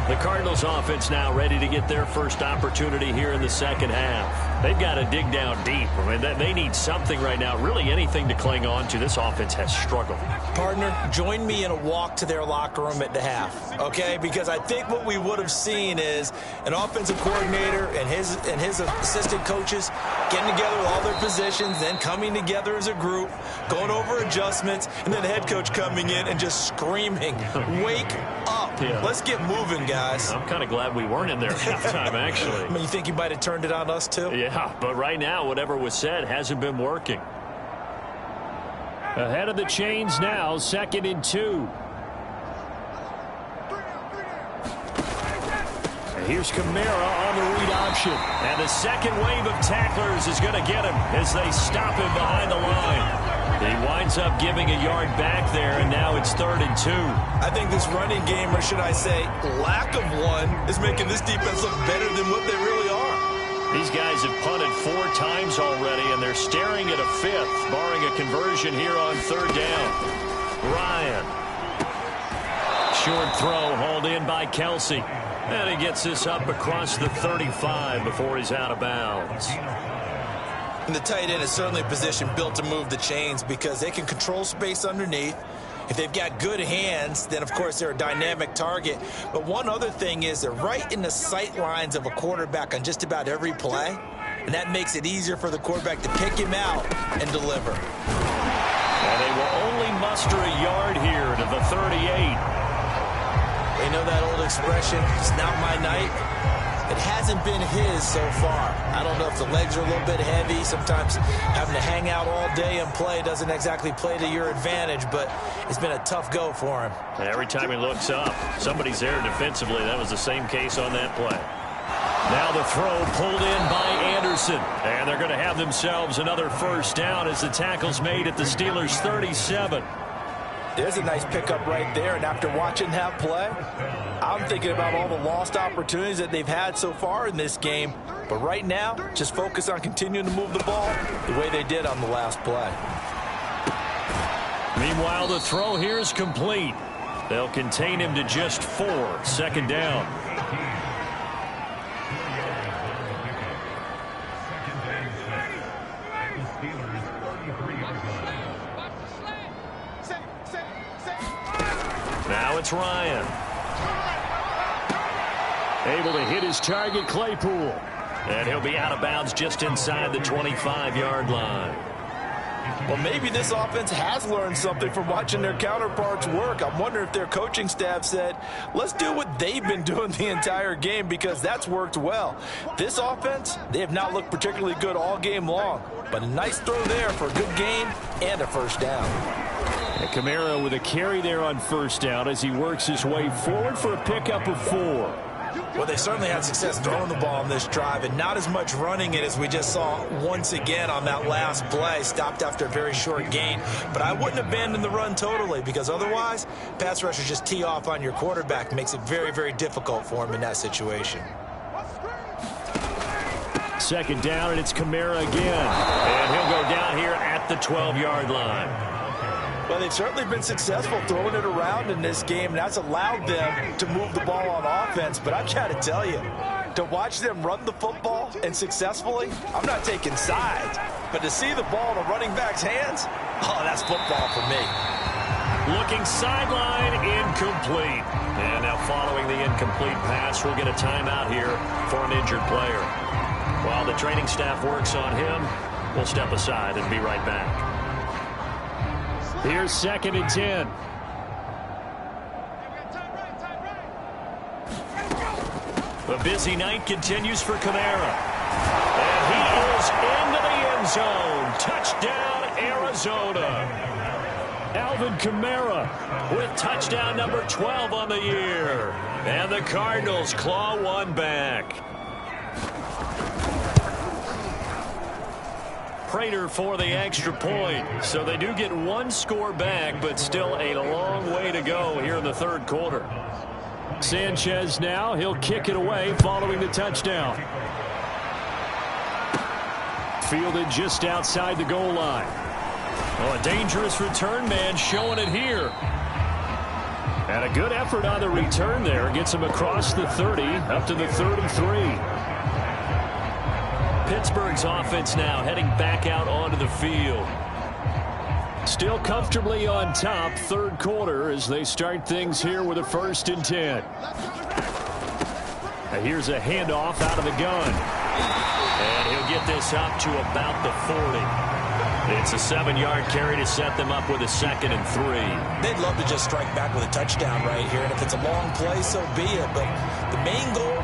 Speaker 6: The Cardinals offense now ready to get their first opportunity here in the second half. They've got to dig down deep. I mean, they need something right now, really anything to cling on to. This offense has struggled.
Speaker 4: Partner, join me in a walk to their locker room at the half, okay? Because I think what we would have seen is an offensive coordinator and his assistant coaches getting together with all their positions, then coming together as a group, going over adjustments, and then the head coach coming in and just screaming, wake up. Yeah. Let's get moving, guys.
Speaker 6: I'm kind of glad we weren't in there at halftime, actually.
Speaker 4: I mean, you think he might have turned it on us, too?
Speaker 6: Yeah, but right now, whatever was said hasn't been working. Ahead of the chains now, 2nd and 2. And here's Kamara on the read option. And the second wave of tacklers is going to get him as they stop him behind the line. He winds up giving a yard back there, and now it's 3rd and 2.
Speaker 4: I think this running game, or should I say lack of one, is making this defense look better than what they really are.
Speaker 6: These guys have punted 4 times already, and they're staring at a 5th, barring a conversion here on 3rd down.
Speaker 3: Ryan. Short throw hauled in by Kelsey. And he gets this up across the 35 before he's out of bounds.
Speaker 4: And the tight end is certainly a position built to move the chains because they can control space underneath. If they've got good hands, then, of course, they're a dynamic target. But one other thing is they're right in the sight lines of a quarterback on just about every play. And that makes it easier for the quarterback to pick him out and deliver.
Speaker 3: And they will only muster a yard here to the 38.
Speaker 4: They know that old expression, it's not my night. It hasn't been his so far. I don't know if the legs are a little bit heavy. Sometimes having to hang out all day and play doesn't exactly play to your advantage, but it's been a tough go for him.
Speaker 3: Every time he looks up, somebody's there defensively. That was the same case on that play. Now the throw pulled in by Anderson. And they're going to have themselves another first down as the tackle's made at the Steelers' 37.
Speaker 5: There's a nice pickup right there, and after watching that play, I'm thinking about all the lost opportunities that they've had so far in this game. But right now, just focus on continuing to move the ball the way they did on the last play.
Speaker 3: Meanwhile, the throw here is complete. They'll contain him to just 4. Second down. Now it's Ryan. Able to hit his target, Claypool. And he'll be out of bounds just inside the 25-yard line.
Speaker 5: Well, maybe this offense has learned something from watching their counterparts work. I'm wondering if their coaching staff said, let's do what they've been doing the entire game because that's worked well. This offense, they have not looked particularly good all game long. But a nice throw there for a good gain and a first down.
Speaker 3: And Kamara with a carry there on first down as he works his way forward for a pickup of 4.
Speaker 4: Well, they certainly had success throwing the ball on this drive and not as much running it as we just saw once again on that last play. Stopped after a very short gain. But I wouldn't abandon the run totally because otherwise, pass rushers just tee off on your quarterback. Makes it very, very difficult for him in that situation.
Speaker 3: Second down, and it's Kamara again. And he'll go down here at the 12-yard line.
Speaker 5: Well, they've certainly been successful throwing it around in this game, and that's allowed them to move the ball on offense. But I've got to tell you, to watch them run the football and successfully, I'm not taking sides. But to see the ball in a running back's hands, oh, that's football for me.
Speaker 3: Looking sideline, incomplete. And now following the incomplete pass, we'll get a timeout here for an injured player. While the training staff works on him, we'll step aside and be right back. Here's 2nd and 10. The busy night continues for Kamara. And he is into the end zone. Touchdown, Arizona. Alvin Kamara with touchdown number 12 on the year. And the Cardinals claw one back. Prater for the extra point. So they do get one score back, but still a long way to go here in the third quarter. Sanchez now, he'll kick it away following the touchdown. Fielded just outside the goal line. Oh, a dangerous return man showing it here. And a good effort on the return there. Gets him across the 30, up to the 33. Pittsburgh's offense now heading back out onto the field. Still comfortably on top, third quarter, as they start things here with a 1st and 10. Now here's a handoff out of the gun. And he'll get this up to about the 40. It's a 7-yard carry to set them up with a 2nd and 3.
Speaker 4: They'd love to just strike back with a touchdown right here. And if it's a long play, so be it. But the main goal,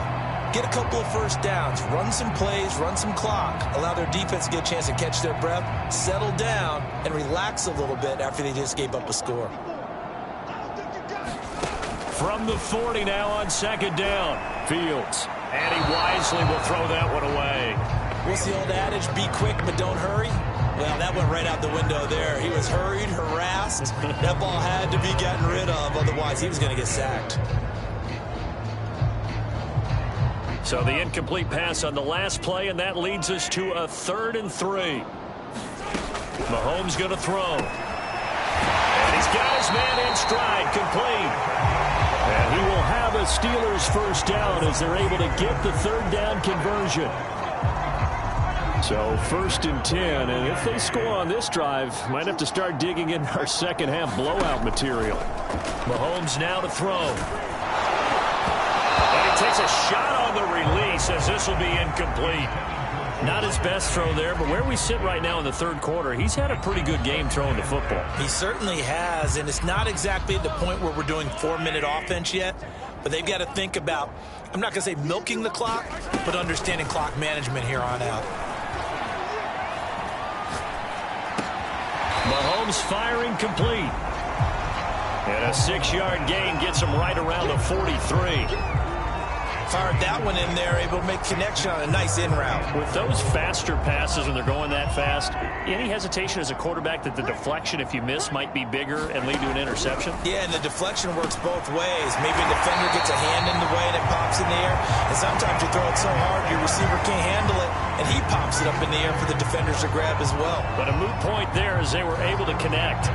Speaker 4: get a couple of first downs, run some plays, run some clock, allow their defense to get a chance to catch their breath, settle down, and relax a little bit after they just gave up a score.
Speaker 3: From the 40 now on 2nd down, Fields. And he wisely will throw that one away.
Speaker 4: What's the old adage? Be quick, but don't hurry. Well, that went right out the window there. He was hurried, harassed. That ball had to be gotten rid of, otherwise he was going to get sacked.
Speaker 3: So the incomplete pass on the last play, and that leads us to a 3rd and 3. Mahomes going to throw. And he He's got his man in stride, complete. And he will have a Steelers first down as they're able to get the third down conversion. So 1st and 10, and if they score on this drive, might have to start digging in our second half blowout material. Mahomes now to throw. And he takes a shot on the release as this will be incomplete. Not his best throw there, but where we sit right now in the third quarter, he's had a pretty good game throwing the football.
Speaker 4: He certainly has, and it's not exactly at the point where we're doing 4-minute offense yet, but they've got to think about, I'm not going to say milking the clock, but understanding clock management here on out.
Speaker 3: Mahomes firing complete. And a 6-yard gain gets him right around the 43.
Speaker 4: Fired that one in there, able to make connection on a nice in route.
Speaker 3: With those faster passes when they're going that fast, any hesitation as a quarterback that the deflection, if you miss, might be bigger and lead to an interception?
Speaker 4: Yeah, and the deflection works both ways. Maybe a defender gets a hand in the way and it pops in the air. And sometimes you throw it so hard your receiver can't handle it, and he pops it up in the air for the defenders to grab as well.
Speaker 3: But a moot point there as they were able to connect.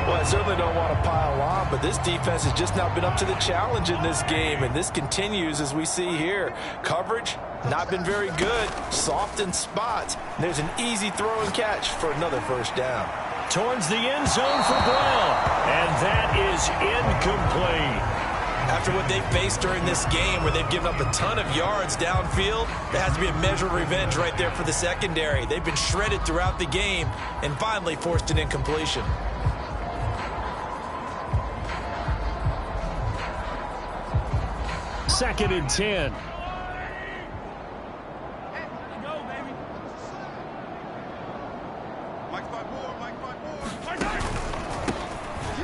Speaker 5: Well, I certainly don't want to pile on, but this defense has just not been up to the challenge in this game, and this continues as we see here. Coverage, not been very good. Soft in spots. There's an easy throw and catch for another first down.
Speaker 3: Towards the end zone for Brown, and that is incomplete.
Speaker 4: After what they faced during this game where they've given up a ton of yards downfield, there has to be a measure of revenge right there for the secondary. They've been shredded throughout the game and finally forced an incompletion.
Speaker 3: Second and 10.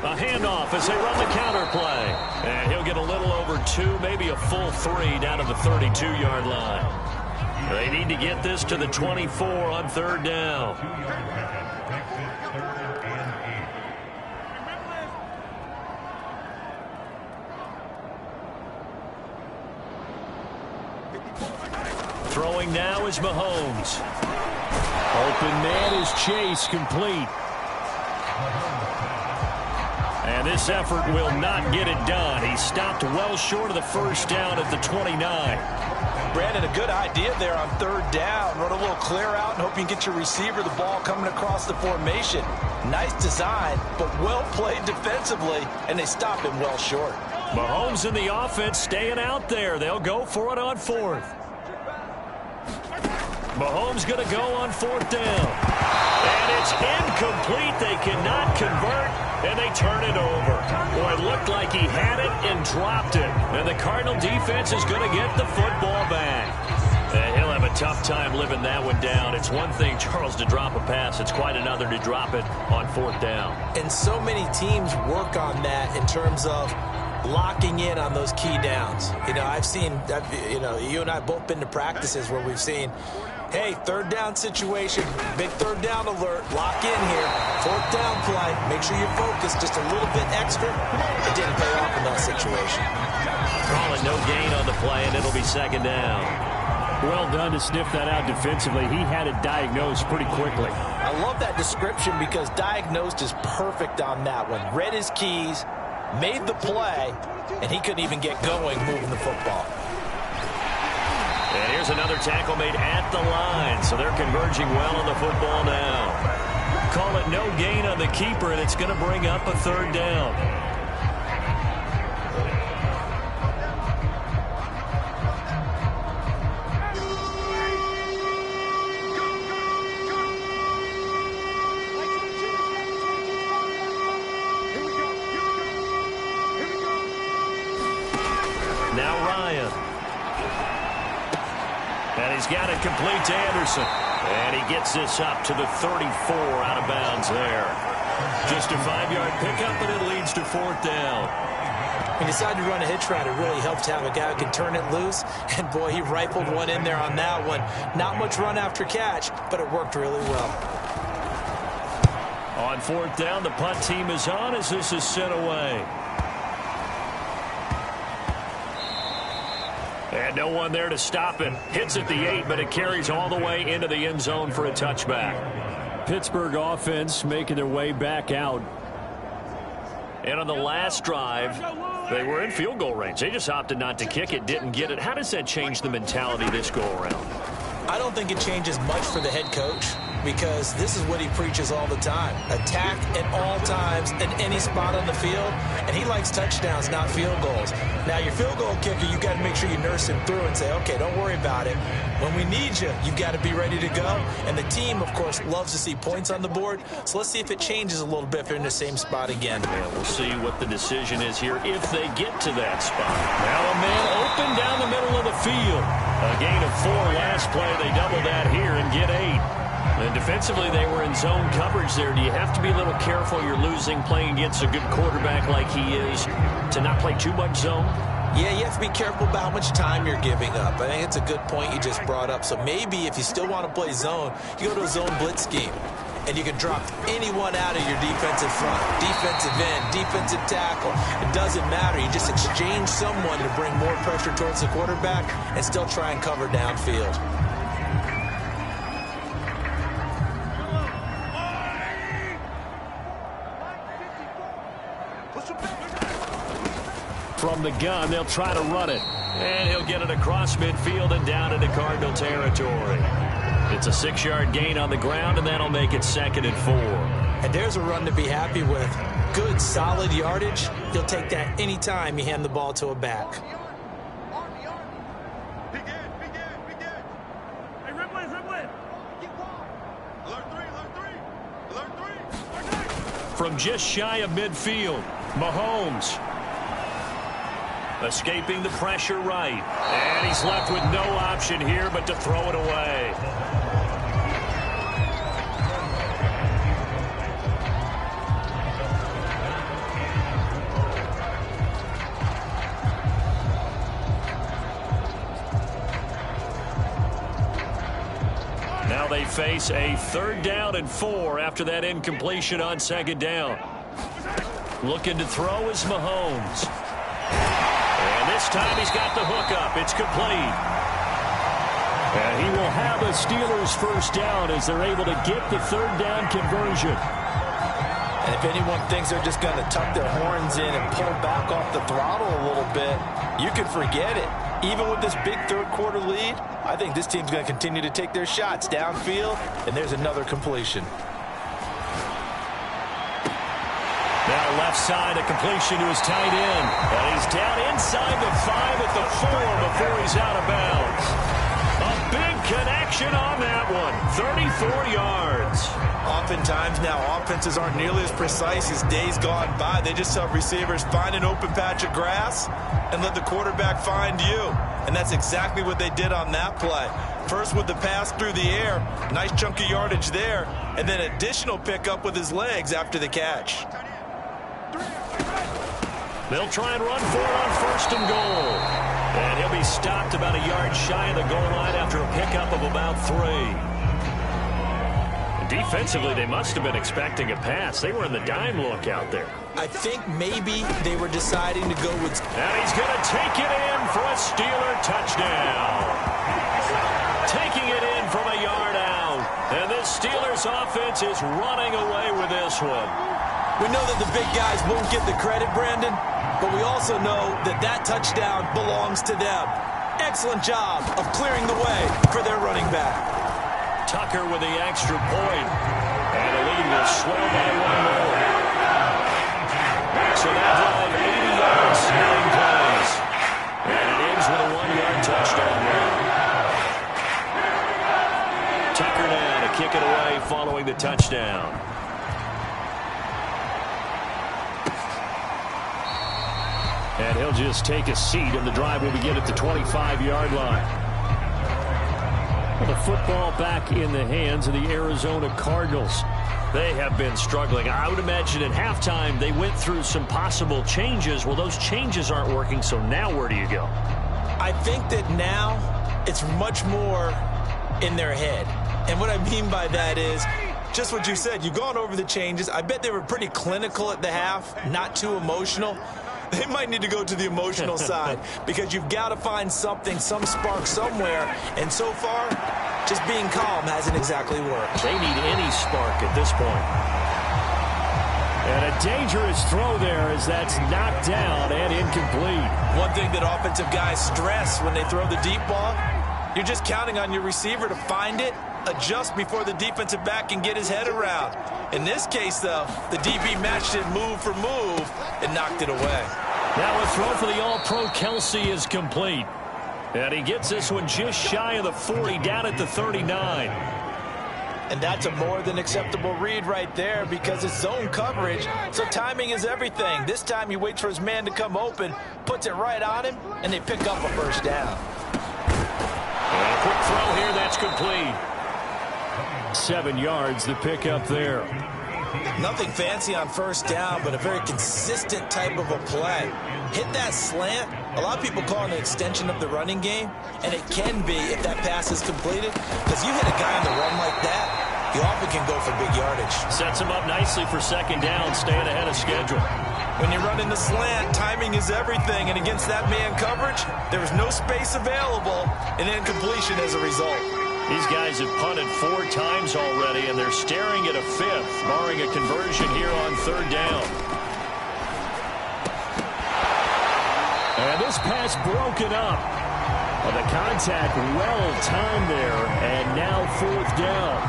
Speaker 3: A handoff as they run the counter play. And he'll get a little over 2, maybe a full 3 down to the 32-yard line. They need to get this to the 24 on third down. Throwing now is Mahomes. Open man is Chase, complete. And this effort will not get it done. He stopped well short of the first down at the 29.
Speaker 4: Brandon, a good idea there on third down. Run a little clear out and hope you can get your receiver the ball coming across the formation. Nice design, but well played defensively, and they stop him well short.
Speaker 3: Mahomes and the offense staying out there. They'll go for it on fourth. Mahomes going to go on fourth down. And it's incomplete. They cannot convert, and they turn it over. Boy, it looked like he had it and dropped it. And the Cardinal defense is going to get the football back. And he'll have a tough time living that one down. It's one thing, Charles, to drop a pass. It's quite another to drop it on fourth down.
Speaker 4: And so many teams work on that in terms of locking in on those key downs. You know, I've seen, you and I have both been to practices where we've seen, hey, third down situation, big third down alert, lock in here, fourth down play, make sure you focus just a little bit extra. It didn't pay off in that situation.
Speaker 3: Call it no gain on the play, and it'll be second down. Well done to sniff that out defensively. He had it diagnosed pretty quickly.
Speaker 5: I love that description because diagnosed is perfect on that one. Read his keys, made the play, and he couldn't even get going moving the football.
Speaker 3: And here's another tackle made at the line, so they're converging well on the football now. Call it no gain on the keeper, and it's going to bring up a third down. Now Ryan. And he's got it complete to Anderson. And he gets this up to the 34 out of bounds there. Just a 5-yard pickup, and it leads to fourth down.
Speaker 4: He decided to run a hitch route. It really helped to have a guy who can turn it loose. And, boy, he rifled one in there on that one. Not much run after catch, but it worked really well.
Speaker 3: On fourth down, the punt team is on as this is sent away. And no one there to stop it. Hits at the 8, but it carries all the way into the end zone for a touchback. Pittsburgh offense making their way back out.
Speaker 6: And on the last drive, they were in field goal range. They just opted not to kick it, didn't get it. How does that change the mentality this go-around?
Speaker 4: I don't think it changes much for the head coach because this is what he preaches all the time. Attack at all times in any spot on the field, and he likes touchdowns, not field goals. Now, your field goal kicker, you've got to make sure you nurse him through and say, okay, don't worry about it. When we need you, you've got to be ready to go. And the team, of course, loves to see points on the board. So let's see if it changes a little bit if they're in the same spot again.
Speaker 6: Yeah, we'll see what the decision is here if they get to that spot. Now a man open down the middle of the field. A gain of 4 last play. They double that here and get 8. And defensively, they were in zone coverage there. Do you have to be a little careful? You're losing playing against a good quarterback like he is to not play too much zone?
Speaker 4: Yeah, you have to be careful about how much time you're giving up. I think it's a good point you just brought up. So maybe if you still want to play zone, you go to a zone blitz scheme. And you can drop anyone out of your defensive front, defensive end, defensive tackle. It doesn't matter. You just exchange someone to bring more pressure towards the quarterback and still try and cover downfield.
Speaker 6: From the gun, they'll try to run it. And he'll get it across midfield and down into Cardinal territory. It's a 6-yard gain on the ground, and that'll make it 2nd and 4.
Speaker 4: And there's a run to be happy with. Good, solid yardage. He'll take that any time you hand the ball to a back.
Speaker 6: From just shy of midfield, Mahomes escaping the pressure right. And he's left with no option here but to throw it away. Now they face a 3rd down and 4 after that incompletion on 2nd down. Looking to throw is Mahomes. And this time he's got the hook up. It's complete. And he will have a Steelers 1st down as they're able to get the 3rd down conversion.
Speaker 5: And if anyone thinks they're just going to tuck their horns in and pull back off the throttle a little bit, you can forget it. Even with this big 3rd quarter lead, I think this team's going to continue to take their shots downfield, and there's another completion.
Speaker 6: Now left side, a completion to his tight end. And he's down inside the 5 at the 4 before he's out of bounds. A big connection on that one. 34 yards.
Speaker 5: Oftentimes now offenses aren't nearly as precise as days gone by. They just have receivers find an open patch of grass and let the quarterback find you. And that's exactly what they did on that play. First with the pass through the air, nice chunk of yardage there, and then additional pickup with his legs after the catch.
Speaker 6: They'll try and run for it on 1st and goal. And he'll be stopped about a yard shy of the goal line after a pickup of about 3. Defensively, they must have been expecting a pass. They were in the dime look out there.
Speaker 4: I think maybe they were deciding to go with...
Speaker 6: And he's going to take it in for a Steeler touchdown. Taking it in from a yard out. And this Steelers offense is running away with this one.
Speaker 4: We know that the big guys won't get the credit, Brandon, but we also know that that touchdown belongs to them. Excellent job of clearing the way for their running back.
Speaker 6: Tucker with the extra point. And the lead will swell by 1 more. So that drive, 80 yards, 9 plays. And it ends with a 1-yard touchdown run. Tucker now to kick it away following the touchdown. And he'll just take a seat, and the drive will begin at the 25-yard line. Well, the football back in the hands of the Arizona Cardinals. They have been struggling. I would imagine at halftime they went through some possible changes. Well, those changes aren't working, so now where do you go?
Speaker 4: I think that now it's much more in their head. And what I mean by that is just what you said. You've gone over the changes. I bet they were pretty clinical at the half, not too emotional. They might need to go to the emotional side because you've got to find something, some spark somewhere. And so far, just being calm hasn't exactly worked.
Speaker 6: They need any spark at this point. And a dangerous throw there as that's knocked down and incomplete.
Speaker 4: One thing that offensive guys stress when they throw the deep ball, you're just counting on your receiver to find it, adjust before the defensive back can get his head around. In this case, though, the DB matched it move for move and knocked it away.
Speaker 6: Now a throw for the All-Pro Kelsey is complete. And he gets this one just shy of the 40, down at the 39.
Speaker 5: And that's a more than acceptable read right there because it's zone coverage, so timing is everything. This time he waits for his man to come open, puts it right on him, and they pick up a first down.
Speaker 6: And a quick throw here, that's complete. 7 yards, the pickup there.
Speaker 4: Nothing fancy on first down, but a very consistent type of a play. Hit that slant. A lot of people call it an extension of the running game, and it can be if that pass is completed, because you hit a guy on the run like that, he often can go for big yardage.
Speaker 6: Sets him up nicely for second down, staying ahead of schedule.
Speaker 4: When you're running the slant, timing is everything, and against that man coverage, there was no space available, and incompletion as a result.
Speaker 6: These guys have punted 4 times already, and they're staring at a 5th, barring a conversion here on third down. And this pass broken up. Well, the contact well-timed there, and now 4th down.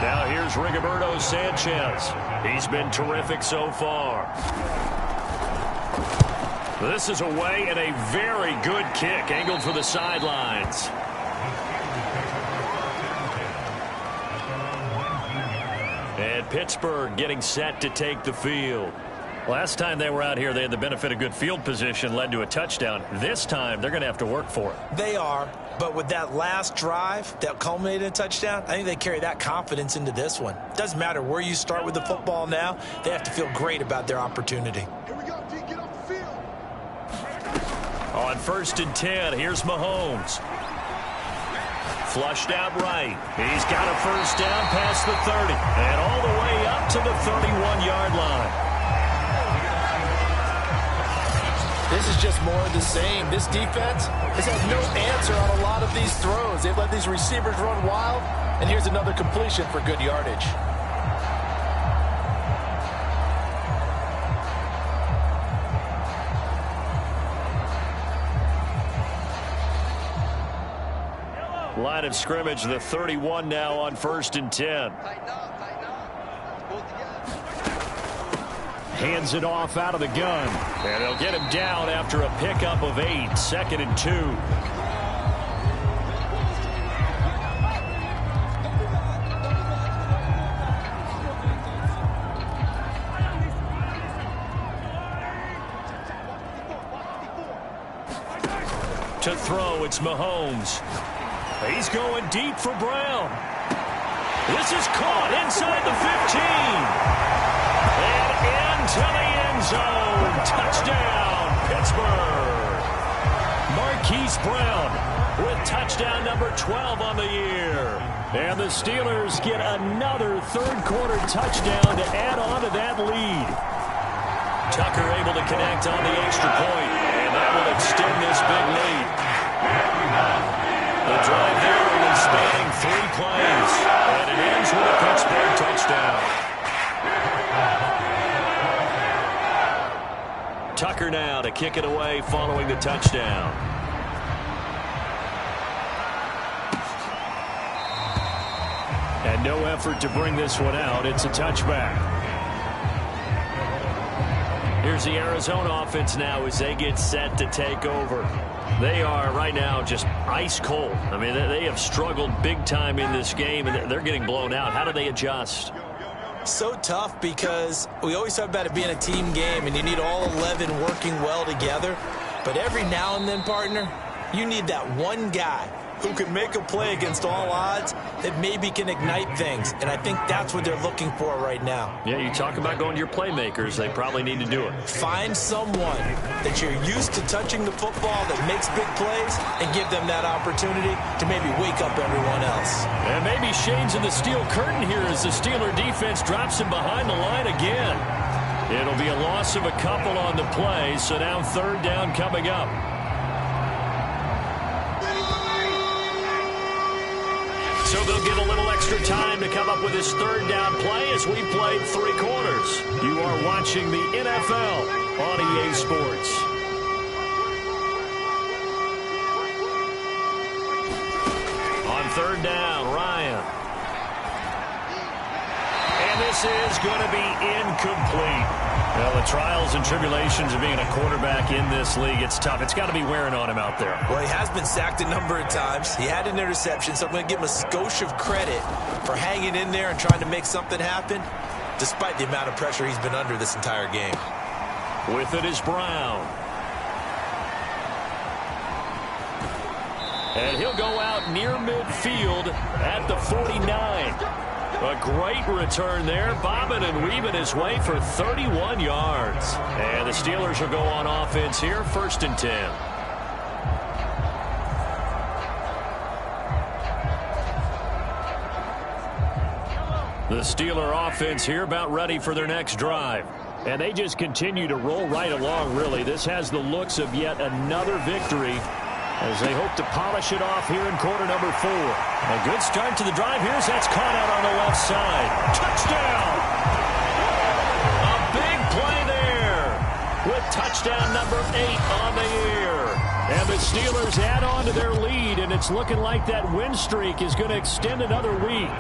Speaker 6: Now here's Rigoberto Sanchez. He's been terrific so far. This is away and a very good kick, angled for the sidelines. And Pittsburgh getting set to take the field. Last time they were out here, they had the benefit of good field position, led to a touchdown. This time, they're going to have to work for it.
Speaker 4: They are, but with that last drive that culminated in a touchdown, I think they carry that confidence into this one. Doesn't matter where you start with the football now, they have to feel great about their opportunity.
Speaker 7: Here we go, D, get off the field.
Speaker 6: On 1st and 10, here's Mahomes. Flushed out right. He's got a first down past the 30. And all the way up to the 31-yard line.
Speaker 5: This is just more of the same. This defense has had no answer on a lot of these throws. They've let these receivers run wild, and here's another completion for good yardage.
Speaker 6: Line of scrimmage, the 31 now on 1st and 10. Hands it off out of the gun. And they'll get him down after a pickup of 8. 2nd and 2. To throw, it's Mahomes. He's going deep for Brown. This is caught inside the 15. And into the end zone. Touchdown, Pittsburgh. Marquise Brown with touchdown number 12 on the year. And the Steelers get another third-quarter touchdown to add on to that lead. Tucker able to connect on the extra point, and that will extend this big lead. The drive there only spanning 3 plays, and it ends with a Pittsburgh touchdown. Tucker now to kick it away following the touchdown. And no effort to bring this one out. It's a touchback. Here's the Arizona offense now as they get set to take over. They are right now just ice cold. I mean, they have struggled big time in this game, and they're getting blown out. How do they adjust?
Speaker 4: So tough because we always talk about it being a team game, and you need all 11 working well together. But every now and then, partner, you need that one guy who can make a play against all odds that maybe can ignite things. And I think that's what they're looking for right now.
Speaker 6: Yeah, you talk about going to your playmakers. They probably need to do it.
Speaker 4: Find someone that you're used to touching the football that makes big plays and give them that opportunity to maybe wake up everyone else.
Speaker 6: And maybe Shane's in the steel curtain here as the Steeler defense drops him behind the line again. It'll be a loss of a couple on the play, so now third down coming up. So they'll get a little extra time to come up with his third down play as we played 3 quarters. You are watching the NFL on EA Sports. On third down, Ryan. And this is going to be incomplete. Well, the trials and tribulations of being a quarterback in this league, it's tough. It's got to be wearing on him out there.
Speaker 4: Well, he has been sacked a number of times. He had an interception, so I'm going to give him a skosh of credit for hanging in there and trying to make something happen, despite the amount of pressure he's been under this entire game.
Speaker 6: With it is Brown. And he'll go out near midfield at the 49. A great return there, bobbing and weaving his way for 31 yards. And the Steelers will go on offense here, 1st and 10. The Steeler offense here about ready for their next drive. And they just continue to roll right along, really. This has the looks of yet another victory as they hope to polish it off here in quarter number 4. A good start to the drive. Here's that's caught out on the left side. Touchdown! A big play there with touchdown number 8 on the year. And the Steelers add on to their lead, and it's looking like that win streak is going to extend another week.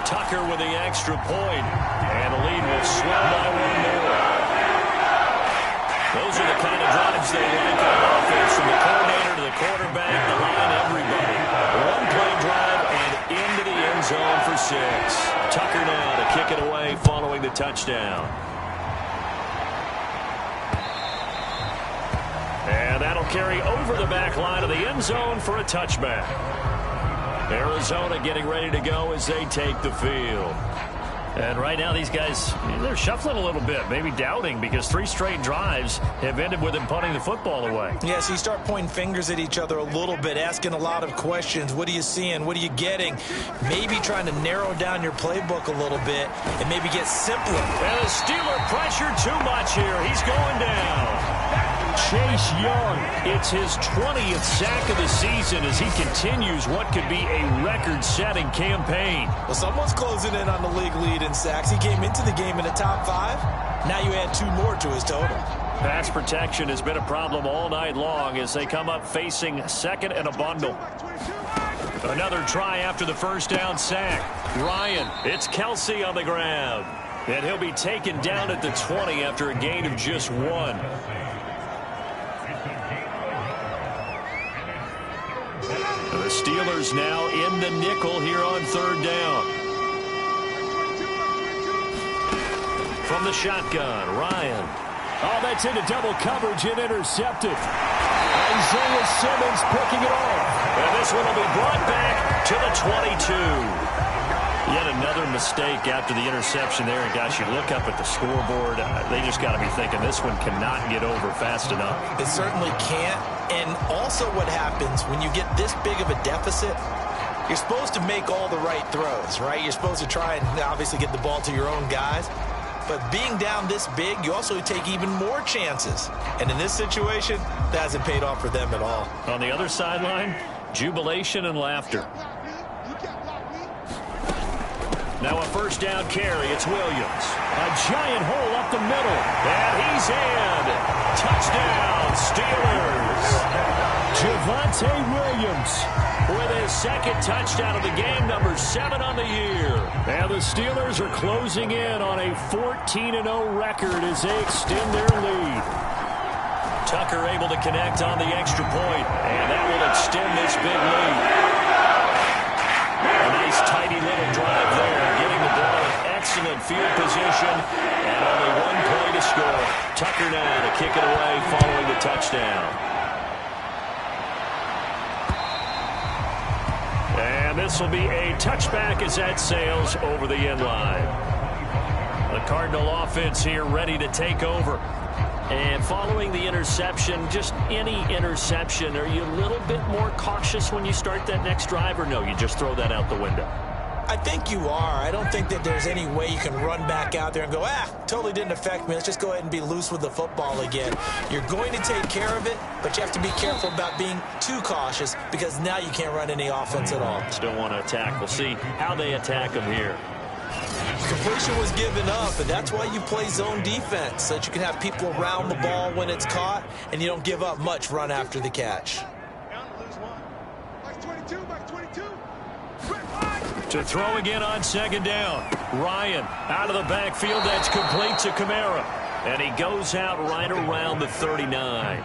Speaker 6: Tucker with the extra point, and the lead will swell by 1 more. Those are the kind of drives they like on offense, from the coordinator to the quarterback, the line, everybody. 1-play drive and into the end zone for 6. Tucker now to kick it away following the touchdown. And that'll carry over the back line of the end zone for a touchback. Arizona getting ready to go as they take the field. And right now these guys, they're shuffling a little bit, maybe doubting, because 3 straight drives have ended with them punting the football away.
Speaker 4: Yeah, so you start pointing fingers at each other a little bit, asking a lot of questions. What are you seeing? What are you getting? Maybe trying to narrow down your playbook a little bit and maybe get simpler.
Speaker 6: And the Steeler pressure too much here. He's going down. Chase Young, it's his 20th sack of the season as he continues what could be a record-setting campaign.
Speaker 4: Well, someone's closing in on the league lead in sacks. He came into the game in the top 5. Now you add 2 more to his total.
Speaker 6: Pass protection has been a problem all night long as they come up facing 2nd and a bundle. Another try after the first down sack. Ryan, it's Kelsey on the ground. And he'll be taken down at the 20 after a gain of just 1. The Steelers now in the nickel here on 3rd down. From the shotgun, Ryan. Oh, that's into double coverage and intercepted. Isaiah Simmons picking it off. And this one will be brought back to the 22. Yet another mistake after the interception there. And gosh, you look up at the scoreboard, they just got to be thinking this one cannot get over fast enough.
Speaker 4: It certainly can't. And also what happens when you get this big of a deficit, you're supposed to make all the right throws, right? You're supposed to try and obviously get the ball to your own guys. But being down this big, you also take even more chances. And in this situation, that hasn't paid off for them at all.
Speaker 6: On the other sideline, jubilation and laughter. Now a first down carry. It's Williams. A giant hole up the middle. And he's in. Touchdown, Steelers. Javonte Williams with his 2nd touchdown of the game, number 7 on the year. And the Steelers are closing in on a 14-0 record as they extend their lead. Tucker able to connect on the extra point, and that will extend this big lead. A nice tidy little drive there, getting the ball in excellent field position, and only 1 play to score. Tucker now to kick it away following the touchdown. And this will be a touchback as that sails over the end line. The Cardinal offense here ready to take over. And following the interception, just any interception, are you a little bit more cautious when you start that next drive, or no, you just throw that out the window?
Speaker 4: I think you are. I don't think that there's any way you can run back out there and go, totally didn't affect me. Let's just go ahead and be loose with the football again. You're going to take care of it, but you have to be careful about being too cautious because now you can't run any offense at all.
Speaker 3: Still want to attack. We'll see how they attack him here.
Speaker 4: Completion was given up, and that's why you play zone defense, so that you can have people around the ball when it's caught, and you don't give up much run after the catch.
Speaker 3: To throw again on second down. Ryan out of the backfield. That's complete to Kamara. And he goes out right around the 39.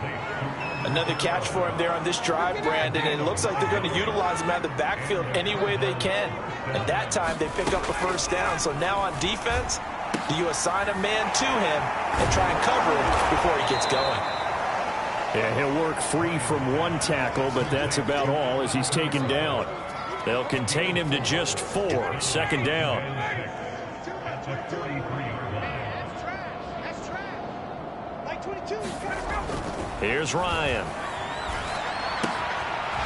Speaker 5: Another catch for him there on this drive, Brandon, and it looks like they're going to utilize him out of the backfield any way they can. And that time they pick up a first down. So now on defense, do you assign a man to him and try and cover him before he gets going?
Speaker 3: Yeah, he'll work free from one tackle, but that's about all as he's taken down. They'll contain him to just 4. Second down. Here's Ryan.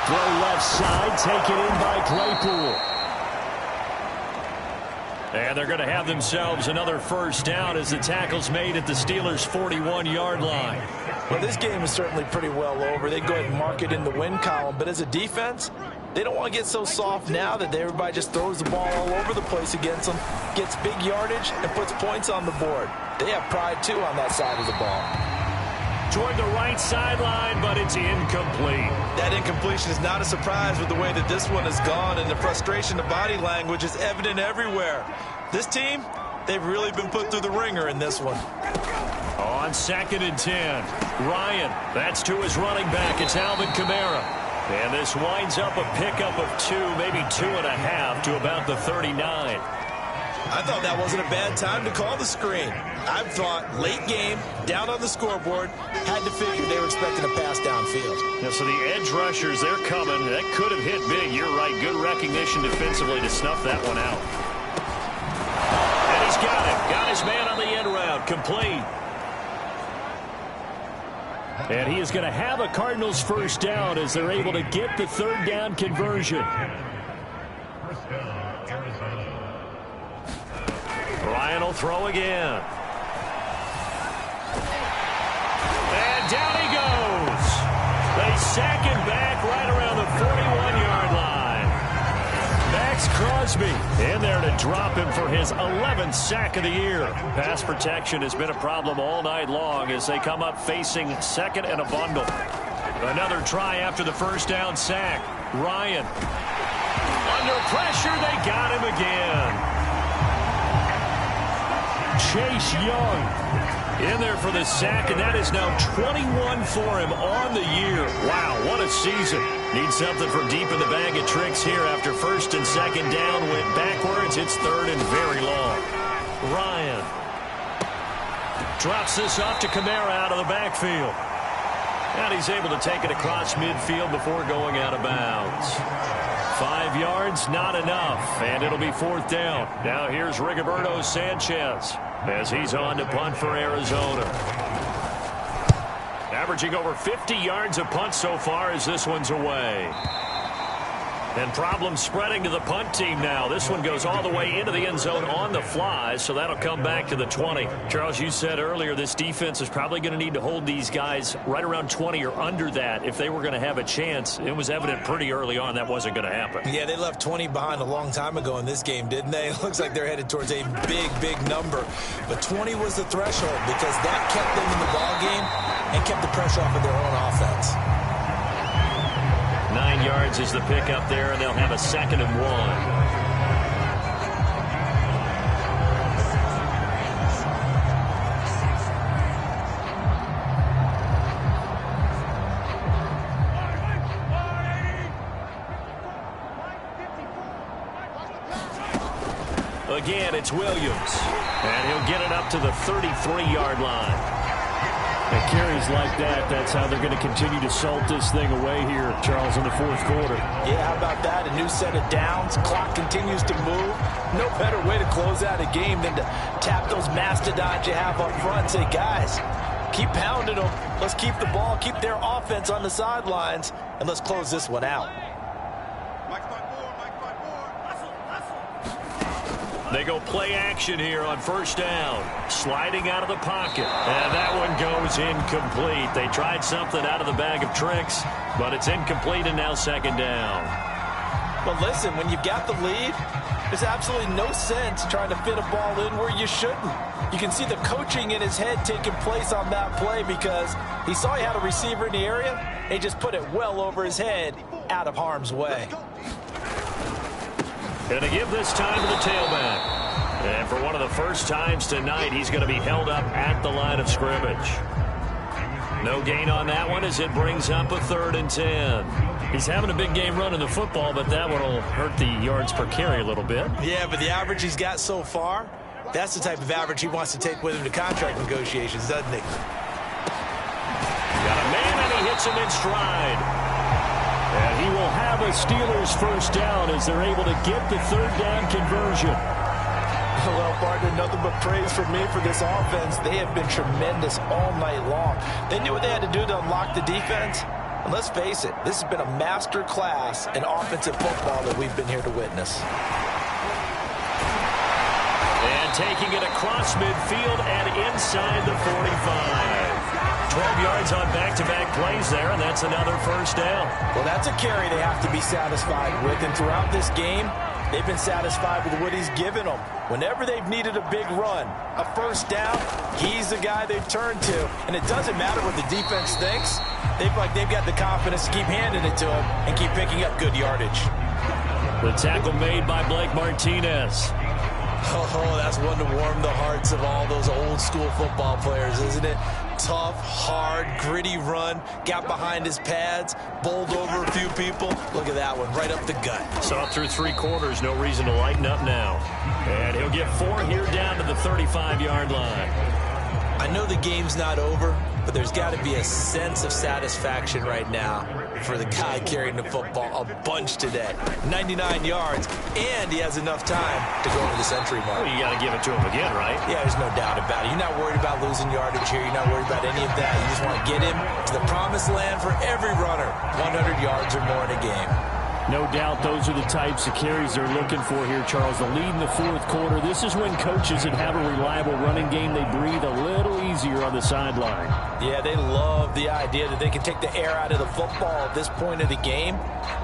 Speaker 3: Throw left side, taken in by Claypool. And they're going to have themselves another first down as the tackle's made at the Steelers' 41-yard line.
Speaker 5: Well, this game is certainly pretty well over. They go ahead and mark it in the win column. But as a defense, they don't want to get so soft now that everybody just throws the ball all over the place against them, gets big yardage, and puts points on the board. They have pride, too, on that side of the ball.
Speaker 3: Toward the right sideline, but it's incomplete.
Speaker 4: That incompletion is not a surprise with the way that this one has gone, and the frustration of body language is evident everywhere. This team, they've really been put through the ringer in this one.
Speaker 3: On second and 10, Ryan, that's to his running back. It's Alvin Kamara. And this winds up a pickup of 2, maybe 2.5 to about the 39.
Speaker 4: I thought that wasn't a bad time to call the screen. I thought late game, down on the scoreboard, had to figure they were expecting a pass downfield.
Speaker 3: Yeah, so the edge rushers, they're coming. That could have hit big. You're right. Good recognition defensively to snuff that one out. And he's got him. Got his man on the end route. Complete. And he is going to have a Cardinals first down as they're able to get the third down conversion. Ryan will throw again. And down he goes. They sack him back right around the 41-yard line. Max Crosby in there to drop him for his 11th sack of the year. Pass protection has been a problem all night long as they come up facing second and a bundle. Another try after the first down sack. Ryan. Under pressure, they got him again. Chase Young in there for the sack, and that is now 21 for him on the year. Wow, what a season. Needs something from deep in the bag of tricks here after first and second down went backwards. It's third and very long. Ryan drops this off to Kamara out of the backfield. And he's able to take it across midfield before going out of bounds. 5 yards, not enough, and it'll be fourth down. Now here's Rigoberto Sanchez as he's on to punt for Arizona. Averaging over 50 yards a punt so far as this one's away. And problems spreading to the punt team now. This one goes all the way into the end zone on the fly, so that'll come back to the 20. Charles, you said earlier this defense is probably going to need to hold these guys right around 20 or under that if they were going to have a chance. It was evident pretty early on that wasn't going to happen.
Speaker 4: Yeah, they left 20 behind a long time ago in this game, didn't they? It looks like they're headed towards a big, big number. But 20 was the threshold because that kept them in the ball game and kept the pressure off of their own offense.
Speaker 3: 9 yards is the pickup there, and they'll have a second and 1. Again, it's Williams, and he'll get it up to the 33-yard line. And carries like that, that's how they're going to continue to salt this thing away here, Charles, in the fourth quarter.
Speaker 5: Yeah, how about that? A new set of downs. Clock continues to move. No better way to close out a game than to tap those mastodons you have up front and say, guys, keep pounding them. Let's keep the ball, keep their offense on the sidelines, and let's close this one out.
Speaker 3: They go play action here on first down. Sliding out of the pocket. And that one goes incomplete. They tried something out of the bag of tricks, but it's incomplete and now second down.
Speaker 5: But listen, when you've got the lead, there's absolutely no sense trying to fit a ball in where you shouldn't. You can see the coaching in his head taking place on that play because he saw he had a receiver in the area, and he just put it well over his head out of harm's way.
Speaker 3: Going to give this time to the tailback. And for one of the first times tonight, he's going to be held up at the line of scrimmage. No gain on that one as it brings up a 3rd and 10.
Speaker 6: He's having a big game running the football, but that one will hurt the yards per carry a little bit.
Speaker 4: Yeah, but the average he's got so far, that's the type of average he wants to take with him to contract negotiations, doesn't he?
Speaker 3: Got a man, and he hits him in stride.
Speaker 6: And he will have a Steelers first down as they're able to get the 3rd down conversion.
Speaker 5: Well, partner, nothing but praise from me for this offense. They have been tremendous all night long. They knew what they had to do to unlock the defense. And let's face it, this has been a master class in offensive football that we've been here to witness.
Speaker 3: And taking it across midfield and inside the 45. 12 yards on back-to-back plays there, and that's another first down.
Speaker 5: Well, that's a carry they have to be satisfied with. And throughout this game, they've been satisfied with what he's given them. Whenever they've needed a big run, a first down, he's the guy they've turned to. And it doesn't matter what the defense thinks. They've got the confidence to keep handing it to him and keep picking up good yardage.
Speaker 6: The tackle made by Blake Martinez.
Speaker 4: Oh, that's one to warm the hearts of all those old-school football players, isn't it? Tough, hard, gritty run. Got behind his pads, bowled over a few people. Look at that one, right up the gut.
Speaker 3: Saw through 3 quarters, no reason to lighten up now. And he'll get 4 here down to the 35-yard line.
Speaker 4: I know the game's not over, but there's got to be a sense of satisfaction right now for the guy carrying the football a bunch today. 99 yards, and he has enough time to go over the century mark.
Speaker 3: Well, you got to give it to him again, right?
Speaker 4: Yeah, there's no doubt about it. You're not worried about losing yardage here. You're not worried about any of that. You just want to get him to the promised land for every runner. 100 yards or more in a game.
Speaker 6: No doubt those are the types of carries they're looking for here, Charles. The lead in the 4th quarter. This is when coaches that have a reliable running game, they breathe a little easier on the sideline.
Speaker 5: Yeah, they love the idea that they can take the air out of the football at this point of the game.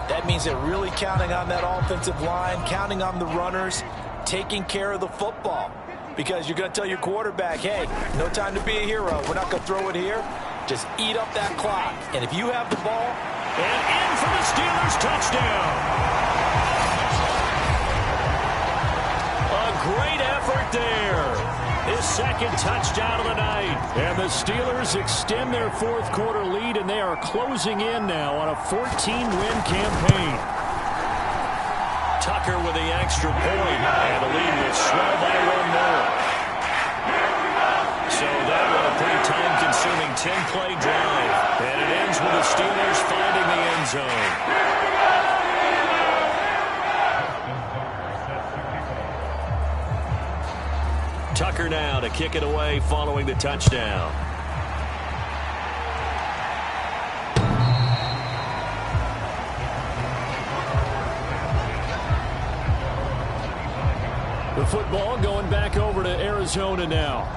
Speaker 5: That means they're really counting on that offensive line, counting on the runners, taking care of the football. Because you're going to tell your quarterback, hey, no time to be a hero. We're not going to throw it here. Just eat up that clock. And if you have the ball,
Speaker 3: and in for the Steelers touchdown. A great effort there. His 2nd touchdown of the night.
Speaker 6: And the Steelers extend their 4th quarter lead, and they are closing in now on a 14-win campaign.
Speaker 3: Tucker with the extra point, and the lead will swell by 1 more. So that was a pretty time-consuming 10-play drive. And it ends with the Steelers finding the end zone. Tucker now to kick it away following the touchdown.
Speaker 6: The football going back over to Arizona now.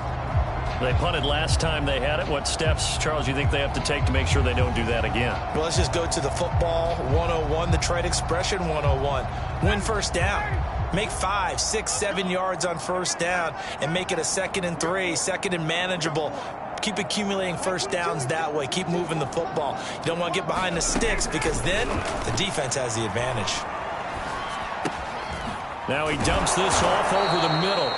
Speaker 3: They punted last time they had it. What steps, Charles, you think they have to take to make sure they don't do that again?
Speaker 4: Well, let's just go to the football 101, the trade expression 101. Win first down. Make 5, 6, 7 yards on first down and make it a 2nd and 3, 2nd and manageable. Keep accumulating first downs that way. Keep moving the football. You don't want to get behind the sticks because then the defense has the advantage.
Speaker 3: Now he dumps this off over the middle.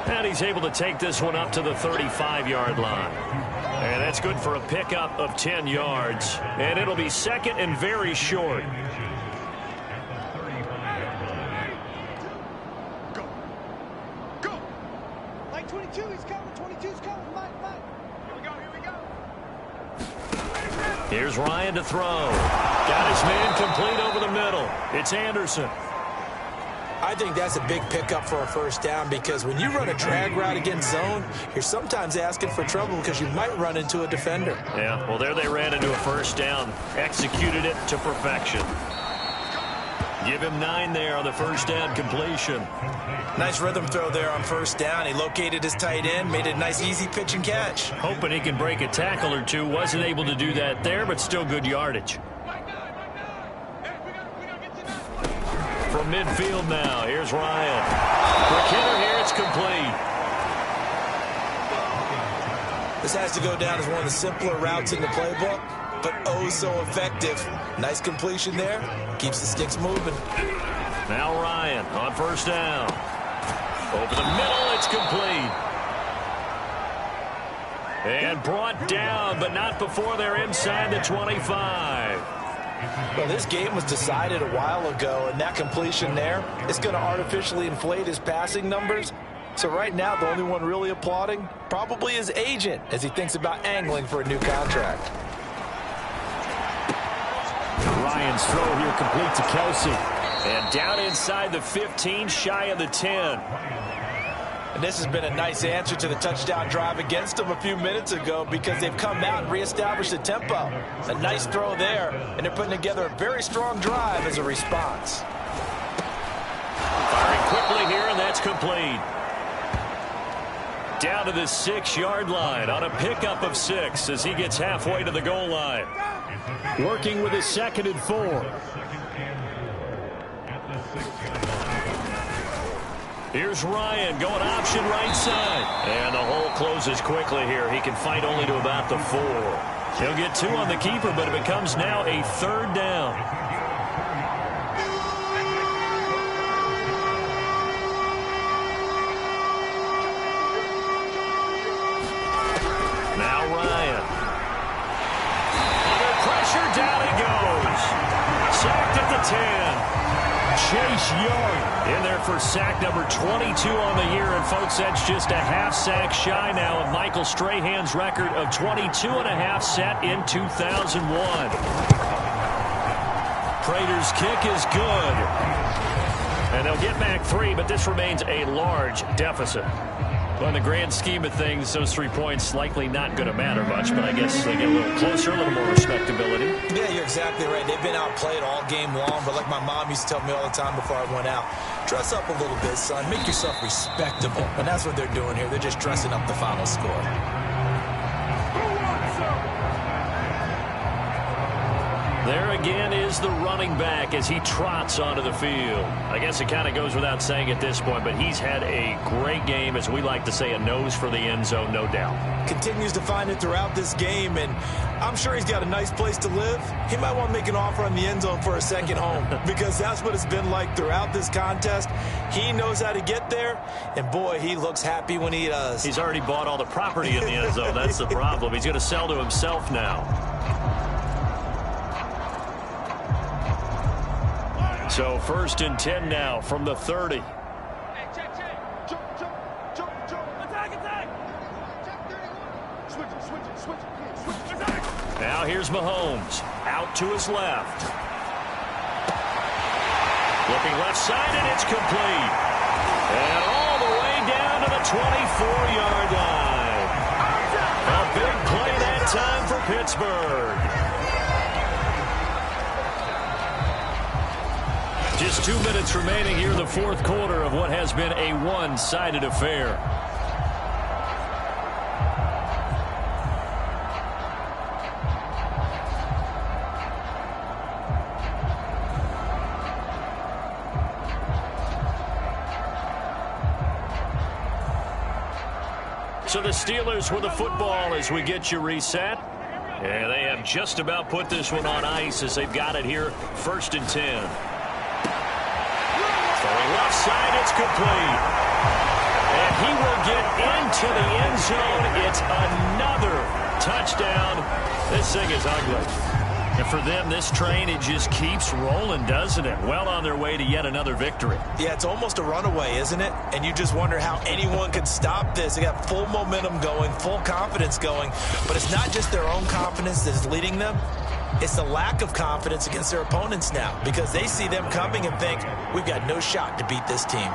Speaker 3: And he's able to take this one up to the 35-yard line. And that's good for a pickup of 10 yards. And it'll be 2nd and very short.
Speaker 7: Go. Like 22, he's coming. 22's coming. Mike. Here we go.
Speaker 3: Here's Ryan to throw. Got his man complete over the middle. It's Anderson.
Speaker 4: I think that's a big pickup for a first down because when you run a drag route against zone, you're sometimes asking for trouble because you might run into a defender.
Speaker 3: Yeah, well, there they ran into a first down. Executed it to perfection.
Speaker 6: Give him 9 there on the first down completion.
Speaker 4: Nice rhythm throw there on first down. He located his tight end, made it a nice easy pitch and catch.
Speaker 6: Hoping he can break a tackle or two. Wasn't able to do that there, but still good yardage. From midfield now, here's Ryan. For Kidder here, it's complete.
Speaker 4: This has to go down as one of the simpler routes in the playbook, but oh so effective. Nice completion there. Keeps the sticks moving.
Speaker 6: Now Ryan on first down. Over the middle, it's complete. And brought down, but not before they're inside the 25.
Speaker 5: Well, this game was decided a while ago, and that completion there is going to artificially inflate his passing numbers. So right now, the only one really applauding probably his agent as he thinks about angling for a new contract.
Speaker 6: Ryan's throw here complete to Kelsey. And down inside the 15, shy of the 10.
Speaker 5: And this has been a nice answer to the touchdown drive against them a few minutes ago because they've come out and reestablished the tempo. A nice throw there, and they're putting together a very strong drive as a response.
Speaker 6: Firing quickly here, and that's complete. Down to the 6-yard line on a pickup of 6 as he gets halfway to the goal line. Working with his 2nd and 4. Here's Ryan going option right side. And the hole closes quickly here. He can fight only to about the 4. He'll get 2 on the keeper, but it becomes now a 3rd down. Now Ryan. Under pressure, down he goes. Sacked at the 10. Chase Young in there for sack number 22 on the year. And, folks, that's just a half sack shy now of Michael Strahan's record of 22.5 set in 2001. Prater's kick is good. And they'll get back 3, but this remains a large deficit. Well, in the grand scheme of things, those 3 points likely not going to matter much, but I guess they get a little closer, a little more respectability.
Speaker 4: Yeah, you're exactly right. They've been outplayed all game long, but like my mom used to tell me all the time before I went out, dress up a little bit, son. Make yourself respectable. And that's what they're doing here. They're just dressing up the final score.
Speaker 6: There again is the running back as he trots onto the field. I guess it kind of goes without saying at this point, but he's had a great game, as we like to say, a nose for the end zone, no doubt.
Speaker 4: Continues to find it throughout this game, and I'm sure he's got a nice place to live. He might want to make an offer on the end zone for a second home because that's what it's been like throughout this contest. He knows how to get there, and boy, he looks happy when he does.
Speaker 6: He's already bought all the property in the end zone. That's the problem. He's going to sell to himself now. So 1st and 10 now from the 30. Now here's Mahomes out to his left. Looking left side, and it's complete. And all the way down to the 24-yard line. A big play that time for Pittsburgh. Just 2 minutes remaining here in the 4th quarter of what has been a one-sided affair. So the Steelers with the football as we get you reset. And they have just about put this one on ice as they've got it here. 1st and 10. Left side, it's complete. And he will get into the end zone. It's another touchdown. This thing is ugly. And for them, this train, it just keeps rolling, doesn't it? Well on their way to yet another victory.
Speaker 4: Yeah, it's almost a runaway, isn't it? And you just wonder how anyone could stop this. They got full momentum going, full confidence going. But it's not just their own confidence that's leading them. It's the lack of confidence against their opponents now because they see them coming and think, we've got no shot to beat this team.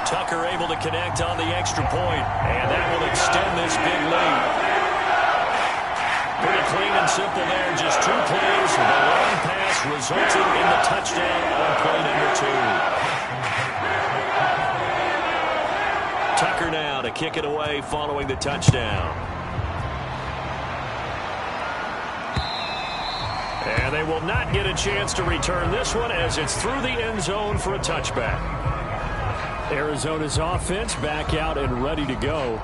Speaker 6: Tucker able to connect on the extra point, and that will extend this big lead. Pretty clean and simple there. Just 2 plays, the long
Speaker 3: resulting in the touchdown on play number 2. Tucker now to kick it away following the touchdown. And they will not get a chance to return this one as it's through the end zone for a touchback.
Speaker 6: Arizona's offense back out and ready to go.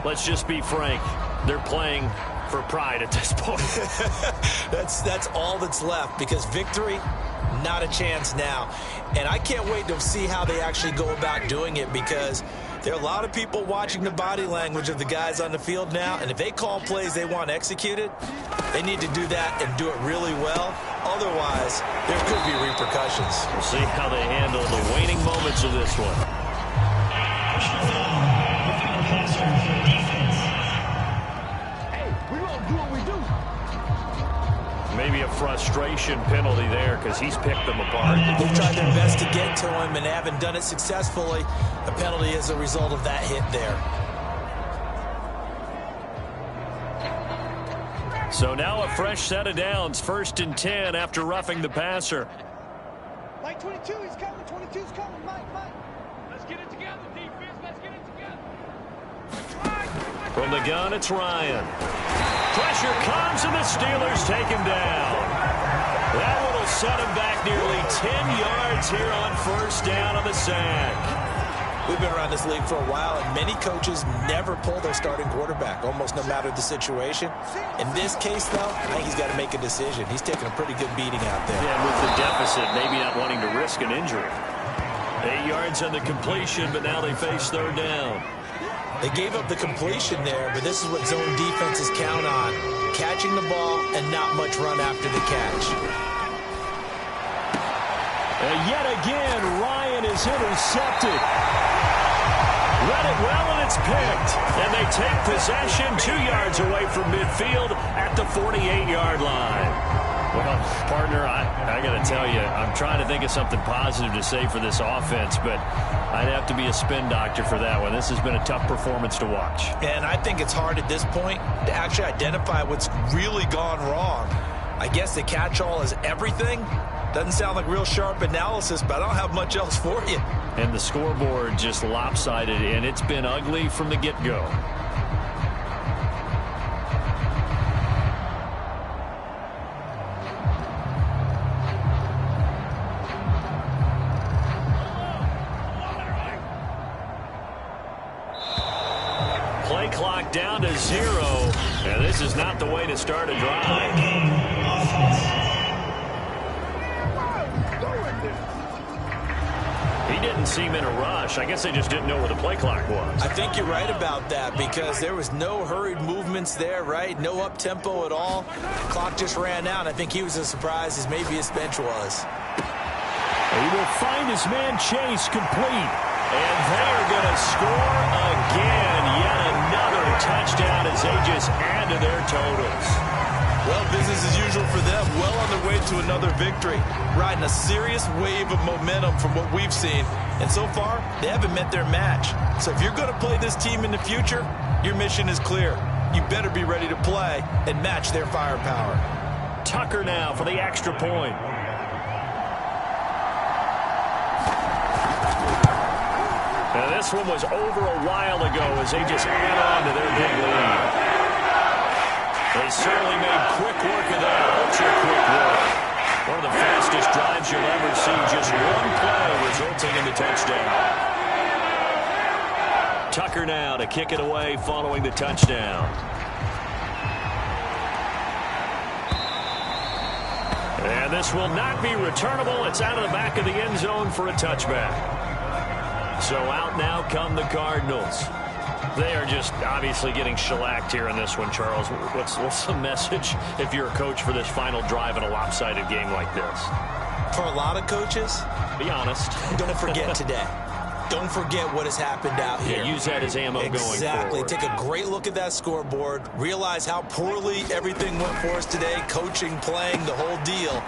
Speaker 3: Let's just be frank. They're playing for pride at this point.
Speaker 4: That's all that's left, because victory, not a chance now. And I can't wait to see how they actually go about doing it, because there are a lot of people watching the body language of the guys on the field now, and if they call plays they want executed, they need to do that and do it really well. Otherwise, there could be repercussions.
Speaker 3: We'll see how they handle the waning moments of this one. Maybe a frustration penalty there because he's picked them apart.
Speaker 4: They've tried their best to get to him and haven't done it successfully. A penalty is a result of that hit there.
Speaker 3: So now a fresh set of downs. 1st and 10 after roughing the passer.
Speaker 7: Mike 22, he's coming. 22's coming. Mike. Let's get it together, defense. Let's get it together.
Speaker 3: From the gun, it's Ryan. Pressure comes, and the Steelers take him down. That one will set him back nearly 10 yards here on 1st down on the sack.
Speaker 4: We've been around this league for a while, and many coaches never pull their starting quarterback, almost no matter the situation. In this case, though, I think he's got to make a decision. He's taking a pretty good beating out there.
Speaker 3: Yeah, with the deficit, maybe not wanting to risk an injury. 8 yards on the completion, but now they face 3rd down.
Speaker 4: They gave up the completion there, but this is what zone defenses count on. Catching the ball and not much run after the catch.
Speaker 6: And yet again, Ryan is intercepted.
Speaker 3: Read it well, and it's picked. And they take possession 2 yards away from midfield at the 48-yard line. Well, partner, I got to tell you, I'm trying to think of something positive to say for this offense, but I'd have to be a spin doctor for that one. This has been a tough performance to watch.
Speaker 4: And I think it's hard at this point to actually identify what's really gone wrong. I guess the catch-all is everything. Doesn't sound like real sharp analysis, but I don't have much else for you.
Speaker 3: And the scoreboard just lopsided, and it's been ugly from the get-go. Play clock down to 0, and this is not the way to start a drive. He didn't seem in a rush. I guess they just didn't know where the play clock was.
Speaker 4: I think you're right about that, because there was no hurried movements there, right? No up-tempo at all. The clock just ran out. I think he was as surprised as maybe his bench was.
Speaker 6: He will find his man Chase complete.
Speaker 3: And they're going to score again. Yet another touchdown as they just add to their totals.
Speaker 4: Well, business as usual for them. Well on their way to another victory. Riding a serious wave of momentum from what we've seen. And so far, they haven't met their match. So if you're going to play this team in the future, your mission is clear. You better be ready to play and match their firepower.
Speaker 3: Tucker now for the extra point. Now this one was over a while ago as they just add on to their big lead. They certainly made quick work of that, ultra-quick work. One of the fastest drives you'll ever see, just one play resulting in the touchdown. Tucker now to kick it away following the touchdown. And this will not be returnable. It's out of the back of the end zone for a touchback. So out now come the Cardinals. They are just obviously getting shellacked here in this one, Charles. What's the message if you're a coach for this final drive in a lopsided game like this?
Speaker 4: For a lot of coaches,
Speaker 3: be honest.
Speaker 4: Don't forget today. Don't forget what has happened out here.
Speaker 3: Yeah, use that as ammo going forward.
Speaker 4: Exactly. Take a great look at that scoreboard. Realize how poorly everything went for us today. Coaching, playing, the whole deal.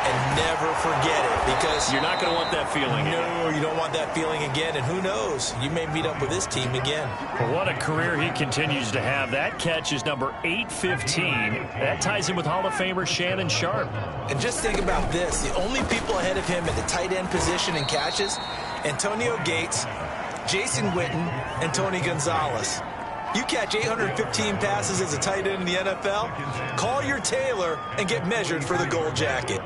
Speaker 4: and never forget it, because
Speaker 3: you're not going to want that feeling.
Speaker 4: No, you don't want that feeling again, and who knows, you may meet up with this team again.
Speaker 3: Well, what a career he continues to have. That catch is number 815. That ties him with Hall of Famer Shannon Sharpe.
Speaker 4: And just think about this. The only people ahead of him at the tight end position in catches, Antonio Gates, Jason Witten, and Tony Gonzalez. You catch 815 passes as a tight end in the NFL, call your tailor and get measured for the gold jacket.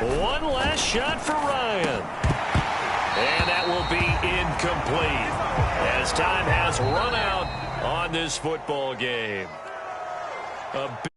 Speaker 3: One last shot for Ryan. And that will be incomplete as time has run out on this football game. A big